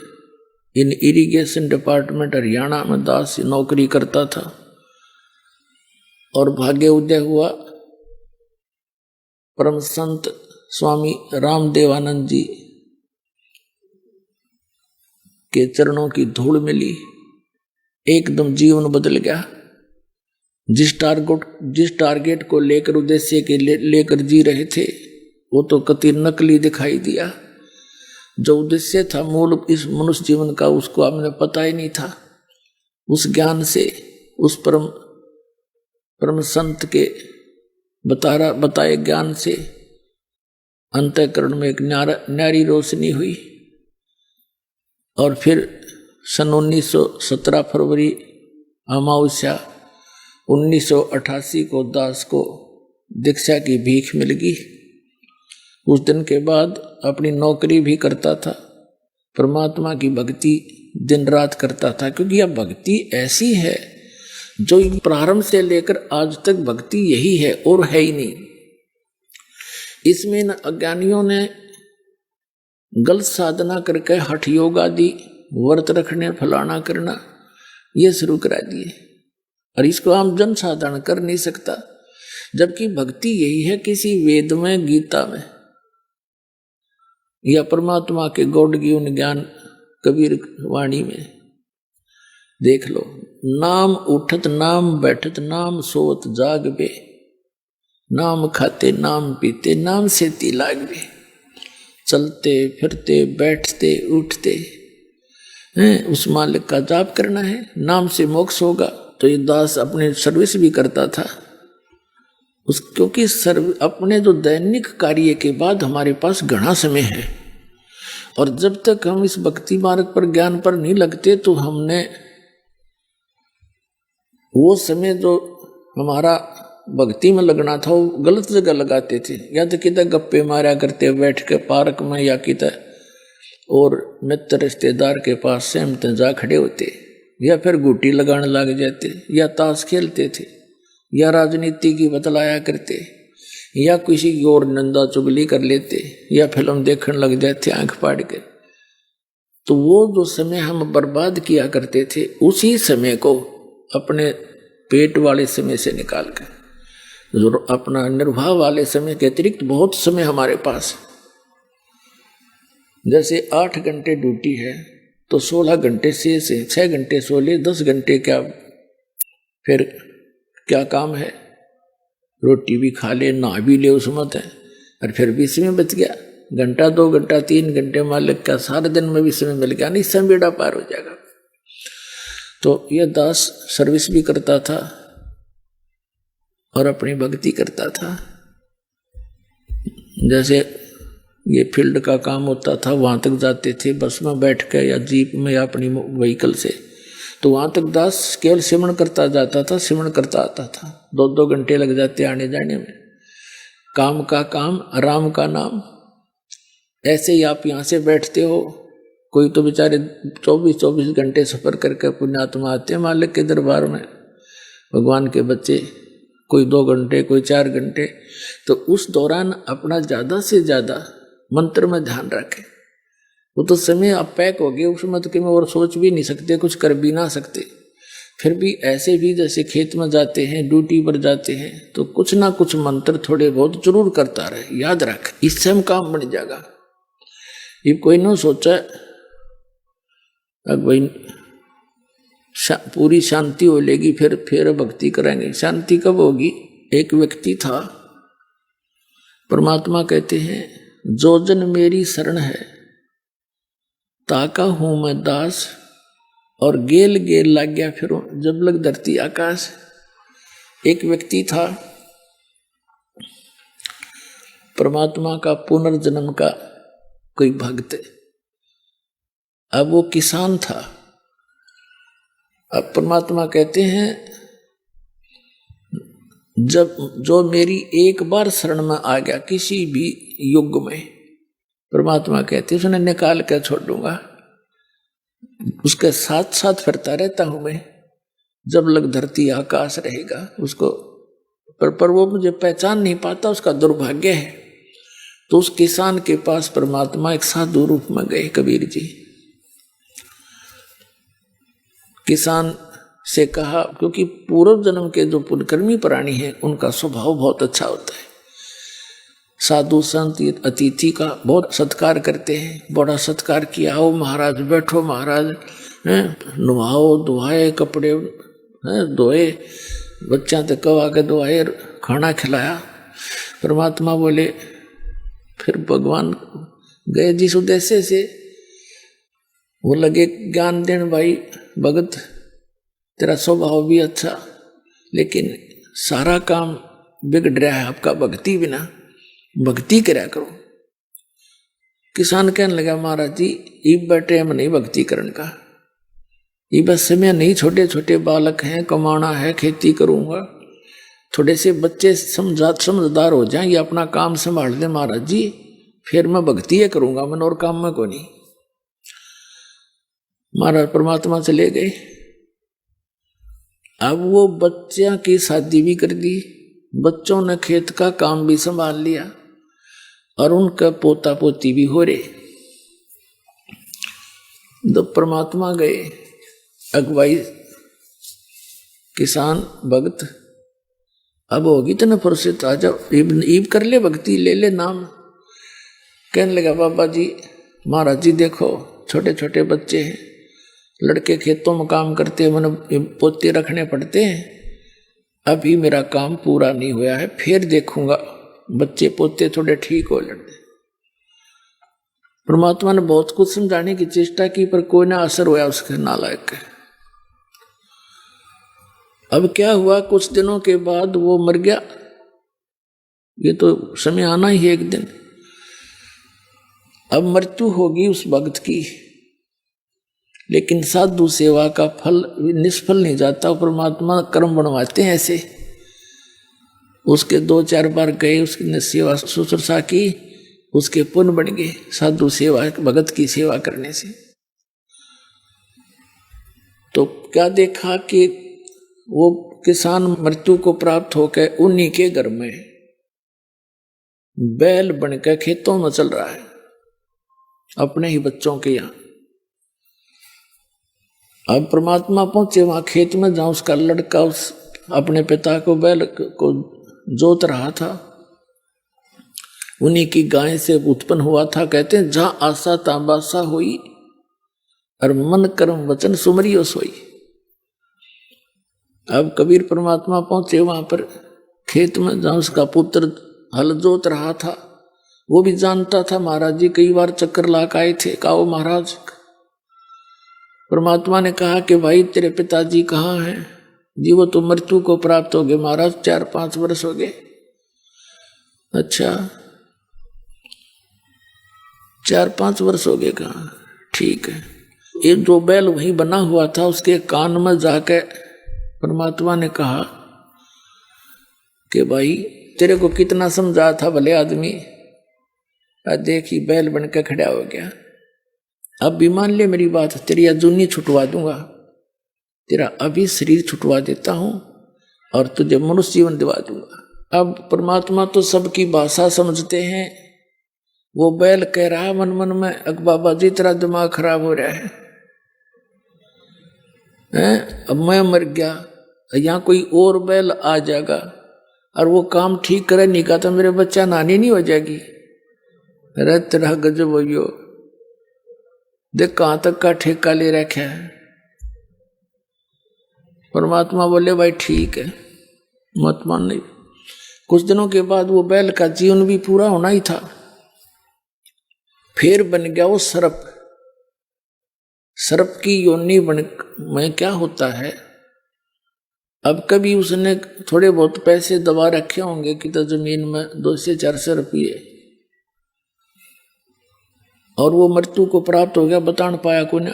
इन इरिगेशन डिपार्टमेंट हरियाणा में दास नौकरी करता था, और भाग्य उदय हुआ परम संत स्वामी रामदेवानंद जी के चरणों की धूल मिली, एकदम जीवन बदल गया। जिस टारगेट को लेकर उद्देश्य के लेकर जी रहे थे, वो तो कति नकली दिखाई दिया। जो उद्देश्य था मूल इस मनुष्य जीवन का, उसको आपने पता ही नहीं था। उस ज्ञान से, उस परम संत के बताए ज्ञान से अंतःकरण में एक न्यारी रोशनी हुई। और फिर सन 1917 फरवरी अमावस्या 1988 को दास को दीक्षा की भीख मिल गई। उस दिन के बाद अपनी नौकरी भी करता था, परमात्मा की भक्ति दिन रात करता था, क्योंकि यह भक्ति ऐसी है जो प्रारंभ से लेकर आज तक भक्ति यही है और है ही नहीं। इसमें न अज्ञानियों ने गलत साधना करके हठ योग आदि व्रत रखने, फलाना करना, ये शुरू करा दिए, और इसको आम जन साधारण कर नहीं सकता। जबकि भक्ति यही है, किसी वेद में, गीता में, या परमात्मा के गौड़ ज्ञान ज्ञान कबीर वाणी में देख लो। नाम उठत नाम बैठत नाम सोत जाग बे, नाम खाते नाम पीते नाम से ती लाग बे। चलते फिरते बैठते उठते हैं, उस मालिक का जाप करना है, नाम से मोक्ष होगा। तो ये दास अपने सर्विस भी करता था, क्योंकि अपने जो दैनिक कार्य के बाद हमारे पास घना समय है, और जब तक हम इस भक्ति मार्ग पर ज्ञान पर नहीं लगते तो हमने वो समय जो हमारा भक्ति में लगना था वो गलत जगह लगाते थे। या तो किधर गप्पे मारा करते बैठ के पार्क में, या किधर और मित्र रिश्तेदार के पास सहमत जा खड़े होते, या फिर गुटी लगाने लग जाते, या ताश खेलते थे, या राजनीति की बतलाया करते, या किसी की और निंदा चुगली कर लेते, या फिल्म देखने लग जाते आंख फाड़ के। तो वो जो समय हम बर्बाद किया करते थे, उसी समय को अपने पेट वाले समय से निकाल कर, जो अपना निर्वाह वाले समय के अतिरिक्त बहुत समय हमारे पास है। जैसे 8 घंटे ड्यूटी है तो 16 घंटे से 6 घंटे सो ले, 10 घंटे क्या फिर क्या काम है, रोटी भी खा ले, नहा भी ले, उस मत है, और फिर भी समय बच गया, घंटा 2 घंटा 3 घंटे मालिक का सारे दिन में भी समय मिल गया, नहीं समय बेड़ा पार हो जाएगा। तो यह दास सर्विस भी करता था और अपनी भक्ति करता था। जैसे ये फील्ड का काम होता था, वहां तक जाते थे बस में बैठ के या जीप में या अपनी व्हीकल से, तो वहां तक दास केवल सिमरण करता जाता था, सिमरण करता आता था। 2-2 घंटे लग जाते आने जाने में। काम का काम, आराम का नाम। ऐसे ही आप यहाँ से बैठते हो, कोई तो बेचारे 24-24 घंटे सफर करके पुण्यात्मा आते हैं मालिक के दरबार में, भगवान के बच्चे, कोई 2 घंटे, कोई 4 घंटे। तो उस दौरान अपना ज्यादा से ज्यादा मंत्र में ध्यान रखें। वो तो समय आप पैक हो गए उस मत के में, और सोच भी नहीं सकते, कुछ कर भी ना सकते। फिर भी ऐसे भी जैसे खेत में जाते हैं, ड्यूटी पर जाते हैं, तो कुछ ना कुछ मंत्र थोड़े बहुत जरूर करता रहे, याद रख, इससे हम काम बन जाएगा। ये कोई ना सोचा अब भाई पूरी शांति हो लेगी फिर भक्ति करेंगे। शांति कब होगी? एक व्यक्ति था, परमात्मा कहते हैं जो जन मेरी शरण है ताका हूं मैं दास, और गेल गेल लग गया फिरो जब लग धरती आकाश। एक व्यक्ति था परमात्मा का पुनर्जन्म का कोई भक्त, अब वो किसान था। अब परमात्मा कहते हैं जब जो मेरी एक बार शरण में आ गया किसी भी युग में, परमात्मा कहते हैं उसने निकाल कर छोड़ दूंगा, उसके साथ साथ फिरता रहता हूं मैं, जब लग धरती आकाश रहेगा उसको। पर वो मुझे पहचान नहीं पाता, उसका दुर्भाग्य है। तो उस किसान के पास परमात्मा एक साधु रूप में गए, कबीर जी। किसान से कहा, क्योंकि पूर्व जन्म के जो पुण्यकर्मी प्राणी हैं उनका स्वभाव बहुत अच्छा होता है, साधु संत अतिथि का बहुत सत्कार करते हैं। बड़ा सत्कार किया, आओ महाराज बैठो, महाराज नहाओ धुआए, कपड़े धोए, बच्चा तक कवा के धुआए, खाना खिलाया। परमात्मा बोले, फिर भगवान गए जिस उद्देश्य से, वो लगे ज्ञान देन, भाई भगत तेरा स्वभाव भी अच्छा, लेकिन सारा काम बिगड़ रहा है आपका भक्ति बिना, भक्ति करा करो। किसान कहने लगा, महाराज जी ये बैठे हम नहीं भक्ति करने का, ये बस समय नहीं, छोटे छोटे बालक हैं, कमाना है, खेती करूंगा, थोड़े से बच्चे समझदार हो जाएं, ये अपना काम संभाल दे महाराज जी, फिर मैं भक्ति ये करूंगा, मैं और काम में को नहीं। महाराज परमात्मा चले गए। अब वो बच्चियां की शादी भी कर दी, बच्चों ने खेत का काम भी संभाल लिया, और उनका पोता पोती भी हो रहे। जब परमात्मा गए, अगुवाई किसान भक्त, अब होगी तो न फुर्सत, आ जाओ ईब कर ले, भक्ति ले ले नाम। कहने लगा, बाबा जी महाराज जी देखो छोटे छोटे बच्चे हैं, लड़के खेतों में काम करते हैं, मैंने पोते रखने पड़ते हैं, अभी मेरा काम पूरा नहीं हुआ है, फिर देखूंगा बच्चे पोते थोड़े ठीक हो लड़ते। परमात्मा ने बहुत कुछ समझाने की चेष्टा की, पर कोई ना असर हुआ उसके नालायक के। अब क्या हुआ, कुछ दिनों के बाद वो मर गया, ये तो समय आना ही है एक दिन। अब मृत्यु होगी उस भक्त की, लेकिन साधु सेवा का फल निष्फल नहीं जाता। परमात्मा कर्म बनवाते हैं ऐसे। उसके 2-4 बार गए, उसकी सेवा शुश्रूषा की, उसके पुण्य बन गए साधु सेवा भगत की सेवा करने से। तो क्या देखा कि वो किसान मृत्यु को प्राप्त होकर उन्हीं के घर में बैल बनकर खेतों में चल रहा है, अपने ही बच्चों के यहाँ। अब परमात्मा पहुंचे वहां खेत में, जहां उसका लड़का उस अपने पिता को बैल को जोत रहा था, उन्हीं की गाय से उत्पन्न हुआ था। कहते हैं जहां आशा ताबासा हुई और मन कर्म वचन सुमरियो सोई। अब कबीर परमात्मा पहुंचे वहां पर खेत में, जहां उसका पुत्र हल जोत रहा था। वो भी जानता था महाराज जी कई बार चक्कर लाक आए थे। कहा महाराज, परमात्मा ने कहा कि भाई तेरे पिताजी कहाँ हैं? जी वो तो मृत्यु को प्राप्त हो गए महाराज, 4-5 वर्ष हो गए। अच्छा 4-5 वर्ष हो गए, कहा ठीक है। ये जो बैल वहीं बना हुआ था, उसके कान में जाके परमात्मा ने कहा कि भाई तेरे को कितना समझा था भले आदमी, देखी बैल बनकर खड़ा हो गया। अब भी मान ले मेरी बात, तेरी अजूनी छुटवा दूंगा, तेरा अभी शरीर छुटवा देता हूं और तुझे मनुष्य जीवन दिवा दूंगा। अब परमात्मा तो सबकी भाषा समझते हैं। वो बैल कह रहा मन मन में, अक बाबा जी तेरा दिमाग खराब हो रहा है, अब मैं मर गया, यहाँ कोई और बैल आ जाएगा और वो काम ठीक करे नहीं का तो मेरे बच्चा नानी नहीं हो जाएगी। अरे तेरा गजब हो, देख कहां तक का ठेका ले रखा है। परमात्मा बोले भाई ठीक है, मत मान। नहीं, कुछ दिनों के बाद वो बैल का जीवन भी पूरा होना ही था। फिर बन गया वो सर्प। सर्प की योनि बन में क्या होता है, अब कभी उसने थोड़े बहुत पैसे दबा रखे होंगे कि तो जमीन में 200-400 रुपये, और वो मृत्यु को प्राप्त हो गया, बता न पाया को ना।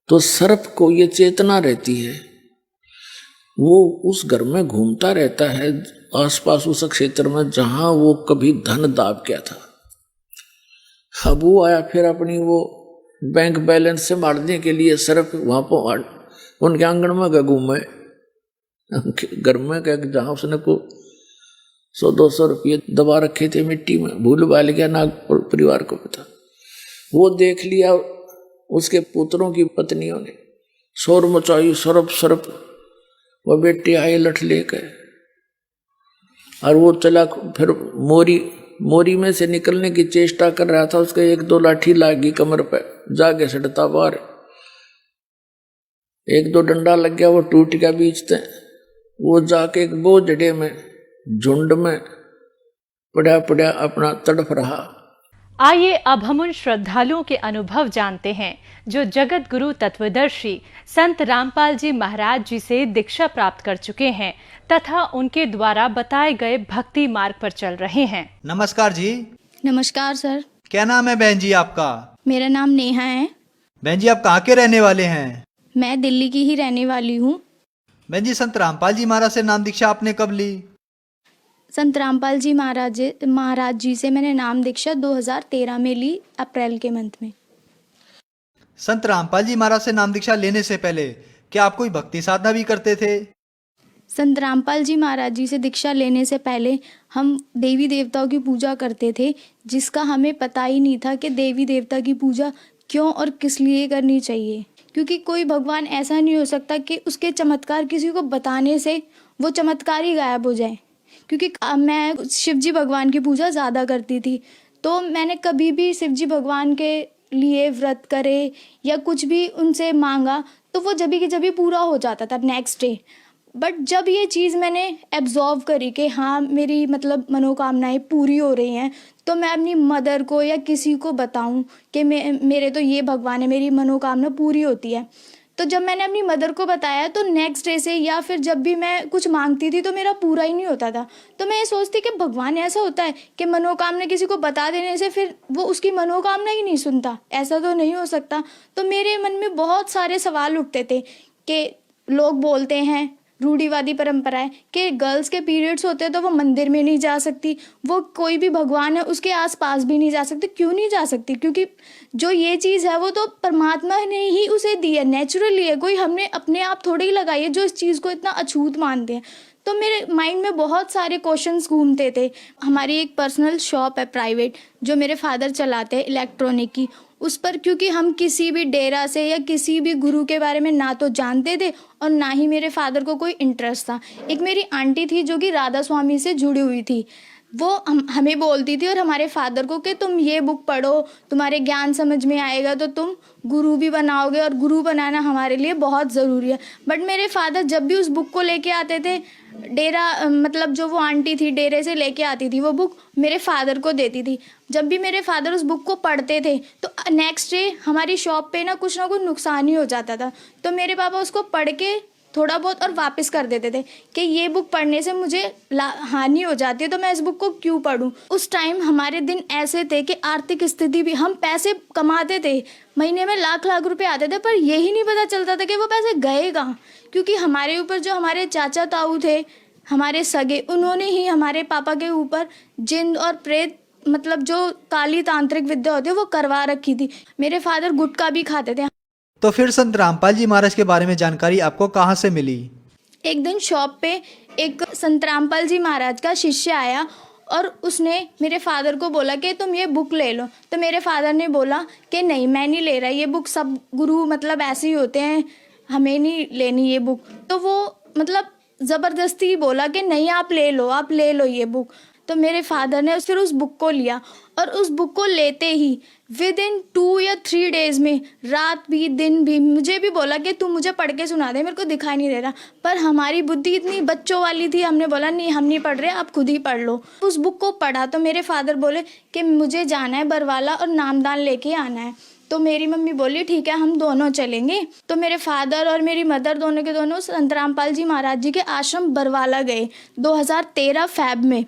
तो सर्प को ये चेतना रहती है, वो उस घर में घूमता रहता है आसपास उस क्षेत्र में जहां वो कभी धन दाब गया था। अब वो आया फिर अपनी वो बैंक बैलेंस से मारने के लिए सर्प वहां पर उनके आंगन में घूमे, घर में जहां उसने को 100-200 रुपये दबा रखे थे मिट्टी में, भूल भाल गया ना परिवार को पता। वो देख लिया, उसके पुत्रों की पत्नियों ने शोर मचाई, सरप सरप। वो बेटे आए लठ लेकर और वो चला, फिर मोरी में से निकलने की चेष्टा कर रहा था। उसके 1-2 लाठी लागी कमर पे, जाके सड़ता बाहर। 1-2 डंडा लग गया, वो टूट गया बीच से। वो जाके एक बोझड़े में झुंड में पड़ा पड़ा अपना तड़फ रहा। आइए अब हम उन श्रद्धालुओं के अनुभव जानते हैं जो जगत गुरु तत्वदर्शी संत रामपाल जी महाराज जी से दीक्षा प्राप्त कर चुके हैं तथा उनके द्वारा बताए गए भक्ति मार्ग पर चल रहे हैं। नमस्कार जी। नमस्कार सर। क्या नाम है बहन जी आपका? मेरा नाम नेहा है। बहन जी आप कहाँ के रहने वाले हैं? मैं दिल्ली की ही रहने वाली हूँ। बहन जी संत रामपाल जी महाराज से नाम दीक्षा आपने कब ली? संत रामपाल जी महाराज जी से मैंने नाम दीक्षा 2013 में ली, अप्रैल के मंथ में। संत रामपाल जी महाराज से नाम दीक्षा लेने से पहले क्या आप कोई भक्ति साधना भी करते थे? संत रामपाल जी महाराज जी से दीक्षा लेने से पहले हम देवी देवताओं की पूजा करते थे, जिसका हमें पता ही नहीं था कि देवी देवता की पूजा क्यों और किस लिए करनी चाहिए। क्योंकि कोई भगवान ऐसा नहीं हो सकता कि उसके चमत्कार किसी को बताने से वो चमत्कार ही गायब हो जाए। क्योंकि मैं शिवजी भगवान की पूजा ज़्यादा करती थी, तो मैंने कभी भी शिवजी भगवान के लिए व्रत करे या कुछ भी उनसे मांगा तो वो जभी के जभी पूरा हो जाता था नेक्स्ट डे। बट जब ये चीज़ मैंने एब्जॉर्व करी कि हाँ मेरी मतलब मनोकामनाएं पूरी हो रही हैं, तो मैं अपनी मदर को या किसी को बताऊं कि मेरे तो ये भगवान है, मेरी मनोकामना पूरी होती है, तो जब मैंने अपनी मदर को बताया तो नेक्स्ट डे से या फिर जब भी मैं कुछ मांगती थी तो मेरा पूरा ही नहीं होता था। तो मैं ये सोचती कि भगवान ऐसा होता है कि मनोकामना किसी को बता देने से फिर वो उसकी मनोकामना ही नहीं सुनता, ऐसा तो नहीं हो सकता। तो मेरे मन में बहुत सारे सवाल उठते थे कि लोग बोलते हैं, रूढ़िवादी परंपराएं, कि गर्ल्स के पीरियड्स होते हैं तो वो मंदिर में नहीं जा सकती, वो कोई भी भगवान है उसके आसपास भी नहीं जा सकती। क्यों नहीं जा सकती? क्योंकि जो ये चीज़ है वो तो परमात्मा ने ही उसे दी है, नेचुरली है, कोई हमने अपने आप थोड़ी ही लगाई है जो इस चीज़ को इतना अछूत मानते हैं। तो मेरे माइंड में बहुत सारे क्वेश्चंस घूमते थे। हमारी एक पर्सनल शॉप है प्राइवेट जो मेरे फादर चलाते हैं इलेक्ट्रॉनिक की, उस पर क्योंकि हम किसी भी डेरा से या किसी भी गुरु के बारे में ना तो जानते थे और ना ही मेरे फादर को कोई इंटरेस्ट था। एक मेरी आंटी थी जो कि राधा स्वामी से जुड़ी हुई थी, वो हमें बोलती थी और हमारे फादर को कि तुम ये बुक पढ़ो, तुम्हारे ज्ञान समझ में आएगा तो तुम गुरु भी बनाओगे और गुरु बनाना हमारे लिए बहुत ज़रूरी है। बट मेरे फादर जब भी उस बुक को लेके आते थे, डेरा मतलब जो वो आंटी थी डेरे से लेके आती थी वो बुक मेरे फादर को देती थी। जब भी मेरे फादर उस बुक को पढ़ते थे तो नेक्स्ट डे हमारी शॉप पे ना कुछ नुकसान ही हो जाता था। तो मेरे पापा उसको पढ़ के थोड़ा बहुत और वापस कर देते थे कि ये बुक पढ़ने से मुझे हानि हो जाती है तो मैं इस बुक को क्यों पढूं। उस टाइम हमारे दिन ऐसे थे कि आर्थिक स्थिति भी, हम पैसे कमाते थे, महीने में लाख लाख रुपए आते थे, पर यही नहीं पता चलता था कि वो पैसे गए कहाँ। क्योंकि हमारे ऊपर जो हमारे चाचा ताऊ थे, हमारे सगे, उन्होंने ही हमारे पापा के ऊपर जिन्न और प्रेत मतलब जो काली तांत्रिक विद्या होती है वो करवा रखी थी। मेरे फादर गुटखा भी खाते थे। तो फिर संत रामपाल जी महाराज के बारे में जानकारी आपको कहाँ से मिली? एक दिन शॉप पे एक संत रामपाल जी महाराज का शिष्य आया और उसने मेरे फादर को बोला कि तुम ये बुक ले लो। तो मेरे फादर ने बोला कि नहीं, मैं नहीं ले रहा, ये बुक सब गुरु मतलब ऐसे ही होते हैं, हमें नहीं लेनी ये बुक। तो वो मतलब ज़बरदस्ती बोला कि नहीं आप ले लो ये बुक। तो मेरे फादर ने फिर उस बुक को लिया और उस बुक को लेते ही विद इन 2 या 3 डेज में, रात भी दिन भी, मुझे भी बोला कि तू मुझे पढ़ के सुना दे, मेरे को दिखाई नहीं दे रहा। पर हमारी बुद्धि इतनी बच्चों वाली थी, हमने बोला नहीं हम नहीं पढ़ रहे, आप खुद ही पढ़ लो। उस बुक को पढ़ा तो मेरे फादर बोले कि मुझे जाना है बरवाला और नामदान लेके आना है। तो मेरी मम्मी बोली ठीक है हम दोनों चलेंगे। तो मेरे फादर और मेरी मदर दोनों के दोनों संत रामपाल जी महाराज जी के आश्रम बरवाला गए 2013 फेब में।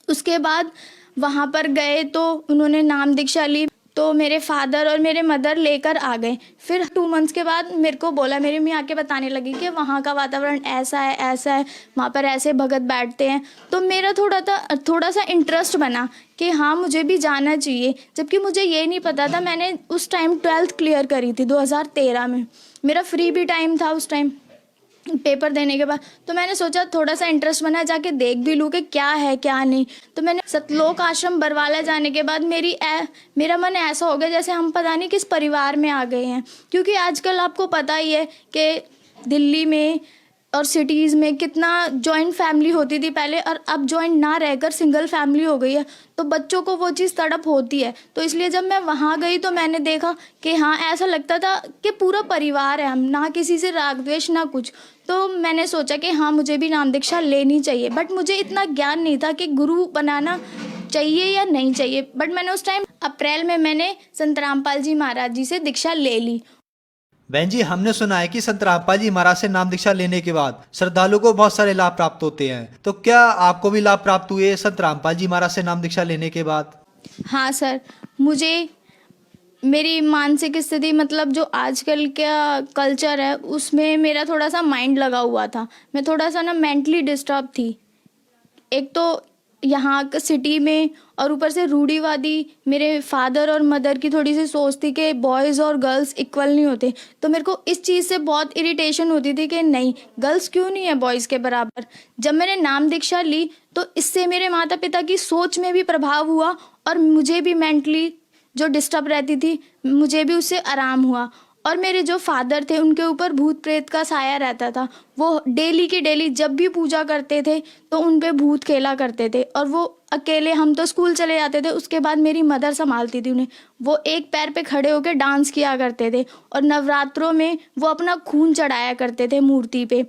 उसके बाद वहाँ पर गए तो उन्होंने नाम दीक्षा ली, तो मेरे फादर और मेरे मदर लेकर आ गए। फिर 2 मंथ्स के बाद मेरे को बोला, मेरी मम्मी आके बताने लगी कि वहाँ का वातावरण ऐसा है, वहाँ पर ऐसे भगत बैठते हैं। तो मेरा थोड़ा सा इंटरेस्ट बना कि हाँ मुझे भी जाना चाहिए, जबकि मुझे ये नहीं पता था। मैंने उस टाइम 12th क्लियर करी थी 2013 में, मेरा फ्री भी टाइम था उस टाइम पेपर देने के बाद। तो मैंने सोचा थोड़ा सा इंटरेस्ट बना, जाके देख भी लूँ कि क्या है क्या नहीं। तो मैंने सतलोक आश्रम बरवाला जाने के बाद मेरा मन ऐसा हो गया जैसे हम पता नहीं किस परिवार में आ गए हैं। क्योंकि आजकल आपको पता ही है कि दिल्ली में और सिटीज़ में कितना जॉइंट फैमिली होती थी पहले, और अब जॉइंट ना रहकर सिंगल फैमिली हो गई है। तो बच्चों को वो चीज़ तड़प होती है। तो इसलिए जब मैं वहाँ गई तो मैंने देखा कि हाँ ऐसा लगता था कि पूरा परिवार है, हम ना किसी से राग द्वेष ना कुछ। तो मैंने सोचा कि हाँ मुझे भी नाम दीक्षा लेनी चाहिए, बट मुझे इतना ज्ञान नहीं था कि गुरु बनाना चाहिए या नहीं चाहिए। बट मैंने उस टाइम अप्रैल में मैंने संत रामपाल जी महाराज जी से दीक्षा ले ली। बहन जी, हमने सुना है कि संत रामपाल जी महाराज से नाम दीक्षा लेने के बाद श्रद्धालु को बहुत सारे लाभ प्राप्त होते हैं, तो क्या आपको भी लाभ प्राप्त हुए संत रामपाल जी महाराज से नाम दीक्षा लेने के बाद? हाँ सर, मुझे मेरी मानसिक स्थिति मतलब जो आजकल का कल्चर है उसमें मेरा थोड़ा सा माइंड लगा हुआ था। मैं थोड़ा सा ना मेंटली डिस्टर्ब थी, एक तो यहाँ सिटी में, और ऊपर से रूढ़िवादी मेरे फादर और मदर की थोड़ी सी सोच थी कि बॉयज़ और गर्ल्स इक्वल नहीं होते। तो मेरे को इस चीज़ से बहुत इरिटेशन होती थी कि नहीं, गर्ल्स क्यों नहीं है बॉयज़ के बराबर। जब मैंने नाम दीक्षा ली तो इससे मेरे माता पिता की सोच में भी प्रभाव हुआ और मुझे भी मेंटली जो डिस्टर्ब रहती थी मुझे भी उससे आराम हुआ। और मेरे जो फादर थे उनके ऊपर भूत प्रेत का साया रहता था, वो डेली की डेली जब भी पूजा करते थे तो उन पे भूत खेला करते थे। और वो अकेले, हम तो स्कूल चले जाते थे, उसके बाद मेरी मदर संभालती थी उन्हें। वो एक पैर पे खड़े होकर डांस किया करते थे और नवरात्रों में वो अपना खून चढ़ाया करते थे मूर्ति पे।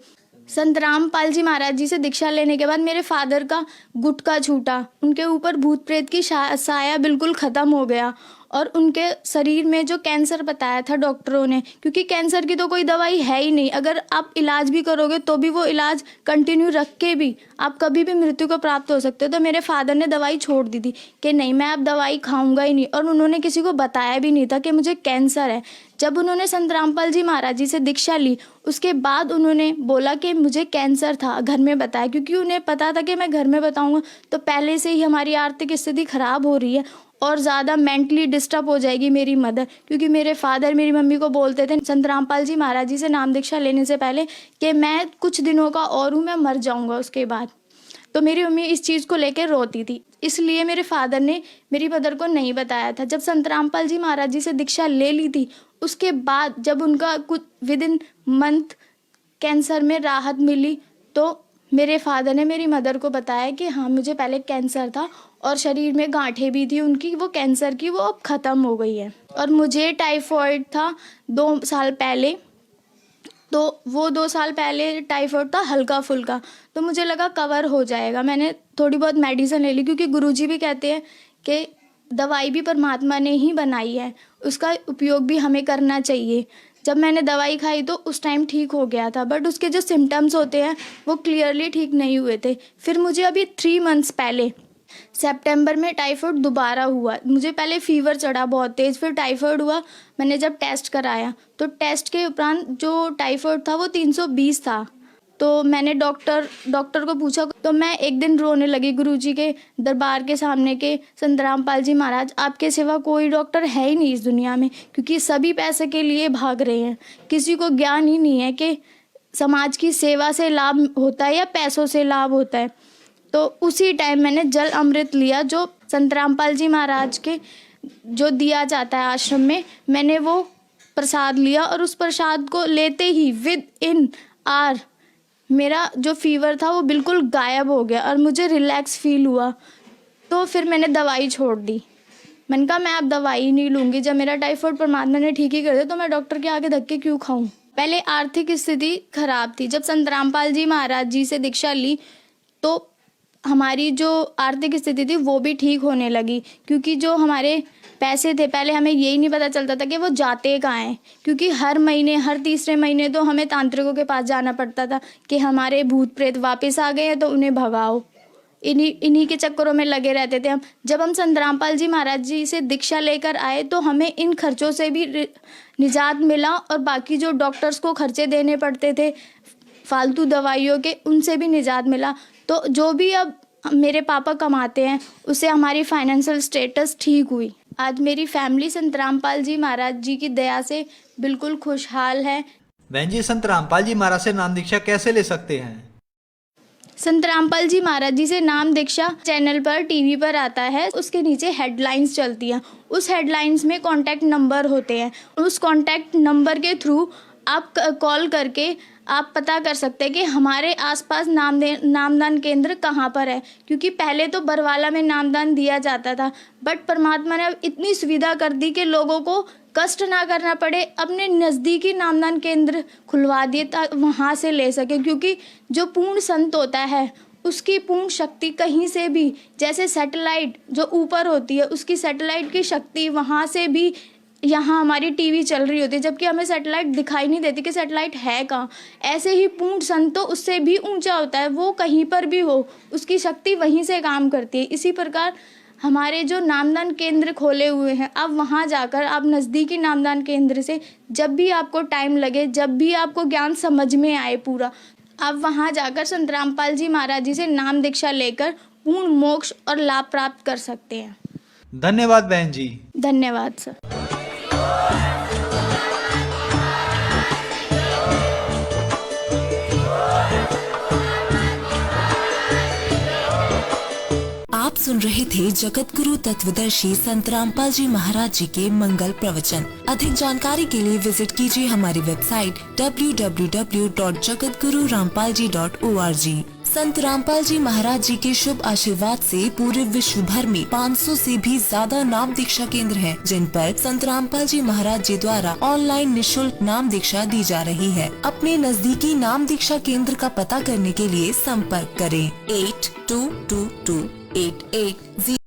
संत रामपाल जी महाराज जी से दीक्षा लेने के बाद मेरे फादर का गुटका छूटा, उनके ऊपर भूत प्रेत की साया बिल्कुल ख़त्म हो गया और उनके शरीर में जो कैंसर बताया था डॉक्टरों ने, क्योंकि कैंसर की तो कोई दवाई है ही नहीं, अगर आप इलाज भी करोगे तो भी वो इलाज कंटिन्यू रख के भी आप कभी भी मृत्यु को प्राप्त हो सकते हो। तो मेरे फादर ने दवाई छोड़ दी थी कि नहीं, मैं अब दवाई खाऊंगा ही नहीं, और उन्होंने किसी को बताया भी नहीं था कि मुझे कैंसर है। जब उन्होंने संत रामपाल जी महाराज जी से दीक्षा ली, उसके बाद उन्होंने बोला कि मुझे कैंसर था, घर में बताया, क्योंकि उन्हें पता था कि मैं घर में बताऊंगा तो पहले से ही हमारी आर्थिक स्थिति खराब हो रही है और ज़्यादा मेंटली डिस्टर्ब हो जाएगी मेरी मदर, क्योंकि मेरे फादर मेरी मम्मी को बोलते थे संत रामपाल जी महाराज जी से नाम दीक्षा लेने से पहले कि मैं कुछ दिनों का और हूँ, मैं मर जाऊँगा उसके बाद। तो मेरी मम्मी इस चीज़ को लेकर रोती थी, इसलिए मेरे फादर ने मेरी मदर को नहीं बताया था। जब संत रामपाल जी महाराज जी से दीक्षा ले ली थी, उसके बाद जब उनका कुछ विद इन मंथ कैंसर में राहत मिली, तो मेरे फादर ने मेरी मदर को बताया कि हाँ, मुझे पहले कैंसर था और शरीर में गांठें भी थी उनकी, वो कैंसर की, वो अब ख़त्म हो गई है। और मुझे टाइफॉइड था 2 साल पहले, तो वो 2 साल पहले टाइफॉइड था हल्का फुल्का, तो मुझे लगा कवर हो जाएगा। मैंने थोड़ी बहुत मेडिसिन ले ली, क्योंकि गुरुजी भी कहते हैं कि दवाई भी परमात्मा ने ही बनाई है, उसका उपयोग भी हमें करना चाहिए। जब मैंने दवाई खाई तो उस टाइम ठीक हो गया था, बट उसके जो सिम्टम्स होते हैं वो क्लियरली ठीक नहीं हुए थे। फिर मुझे अभी 3 मंथ्स पहले सितंबर में टाइफॉइड दोबारा हुआ। मुझे पहले फीवर चढ़ा बहुत तेज़, फिर टाइफॉइड हुआ। मैंने जब टेस्ट कराया तो टेस्ट के उपरांत जो टाइफॉइड था वो 320 था। तो मैंने डॉक्टर को पूछा, तो मैं एक दिन रोने लगी गुरुजी के दरबार के सामने के संत रामपाल जी महाराज, आपके सिवा कोई डॉक्टर है ही नहीं इस दुनिया में, क्योंकि सभी पैसे के लिए भाग रहे हैं, किसी को ज्ञान ही नहीं है कि समाज की सेवा से लाभ होता है या पैसों से लाभ होता है। तो उसी टाइम मैंने जल अमृत लिया, जो संत रामपाल जी महाराज के जो दिया जाता है आश्रम में, मैंने वो प्रसाद लिया और उस प्रसाद को लेते ही विद इन आवर मेरा जो फीवर था वो बिल्कुल गायब हो गया और मुझे रिलैक्स फील हुआ। तो फिर मैंने दवाई छोड़ दी। मैंने कहा मैं अब दवाई नहीं लूँगी, जब मेरा टाइफॉइड परमात्मा ने ठीक ही कर दिया तो मैं डॉक्टर के आगे धक्के क्यों खाऊं। पहले आर्थिक स्थिति खराब थी। जब संत रामपाल जी महाराज जी से दीक्षा ली तो हमारी जो आर्थिक स्थिति थी वो भी ठीक होने लगी, क्योंकि जो हमारे पैसे थे पहले हमें यही नहीं पता चलता था कि वो जाते कहाँ हैं, क्योंकि हर महीने हर तीसरे महीने तो हमें तांत्रिकों के पास जाना पड़ता था कि हमारे भूत प्रेत वापस आ गए हैं तो उन्हें भगाओ। इन्हीं के चक्करों में लगे रहते थे हम। जब हम संत रामपाल जी महाराज जी से दीक्षा लेकर आए तो हमें इन खर्चों से भी निजात मिला और बाकी जो डॉक्टर्स को खर्चे देने पड़ते थे फालतू दवाइयों के, उनसे भी निजात मिला। तो जो भी अब मेरे पापा कमाते हैं उससे हमारी फाइनेंशियल स्टेटस ठीक हुई। आज मेरी फैमिली संत रामपाल जी महाराज जी की दया से बिल्कुल खुशहाल है। बहन जी, संत रामपाल जी महाराज से नाम दीक्षा कैसे ले सकते हैं? संत रामपाल जी महाराज जी से नाम दीक्षा चैनल पर टीवी पर आता है, उसके नीचे हेडलाइंस चलती हैं। उस हेडलाइंस में कॉन्टैक्ट नंबर होते हैं। उस कॉन्टैक्ट नंबर के थ्रू आप कॉल करके आप पता कर सकते हैं कि हमारे आसपास नामदान केंद्र कहाँ पर है, क्योंकि पहले तो बरवाला में नामदान दिया जाता था, बट परमात्मा ने अब इतनी सुविधा कर दी कि लोगों को कष्ट ना करना पड़े, अपने नज़दीकी नामदान केंद्र खुलवा दिए ताकि वहाँ से ले सके। क्योंकि जो पूर्ण संत होता है उसकी पूर्ण शक्ति कहीं से भी, जैसे सैटेलाइट जो ऊपर होती है उसकी सैटेलाइट की शक्ति वहाँ से भी यहाँ हमारी टीवी चल रही होती है, जबकि हमें सैटेलाइट दिखाई नहीं देती कि सैटेलाइट है कहाँ। ऐसे ही पूर्ण संत तो उससे भी ऊंचा होता है, वो कहीं पर भी हो उसकी शक्ति वहीं से काम करती है। इसी प्रकार हमारे जो नामदान केंद्र खोले हुए हैं, आप वहाँ जाकर आप नज़दीकी नामदान केंद्र से जब भी आपको टाइम लगे, जब भी आपको ज्ञान समझ में आए पूरा, आप वहाँ जाकर संत रामपाल जी महाराज जी से नाम दीक्षा लेकर पूर्ण मोक्ष और लाभ प्राप्त कर सकते हैं। धन्यवाद बहन जी। धन्यवाद सर। आप सुन रहे थे जगत गुरु तत्वदर्शी संत रामपाल जी महाराज जी के मंगल प्रवचन। अधिक जानकारी के लिए विजिट कीजिए हमारी वेबसाइट www.jagatgururampalji.org। संत रामपाल जी महाराज जी के शुभ आशीर्वाद से पूरे विश्व भर में 500 से भी ज्यादा नाम दीक्षा केंद्र हैं, जिन पर संत रामपाल जी महाराज जी द्वारा ऑनलाइन निशुल्क नाम दीक्षा दी जा रही है। अपने नजदीकी नाम दीक्षा केंद्र का पता करने के लिए संपर्क करें 822288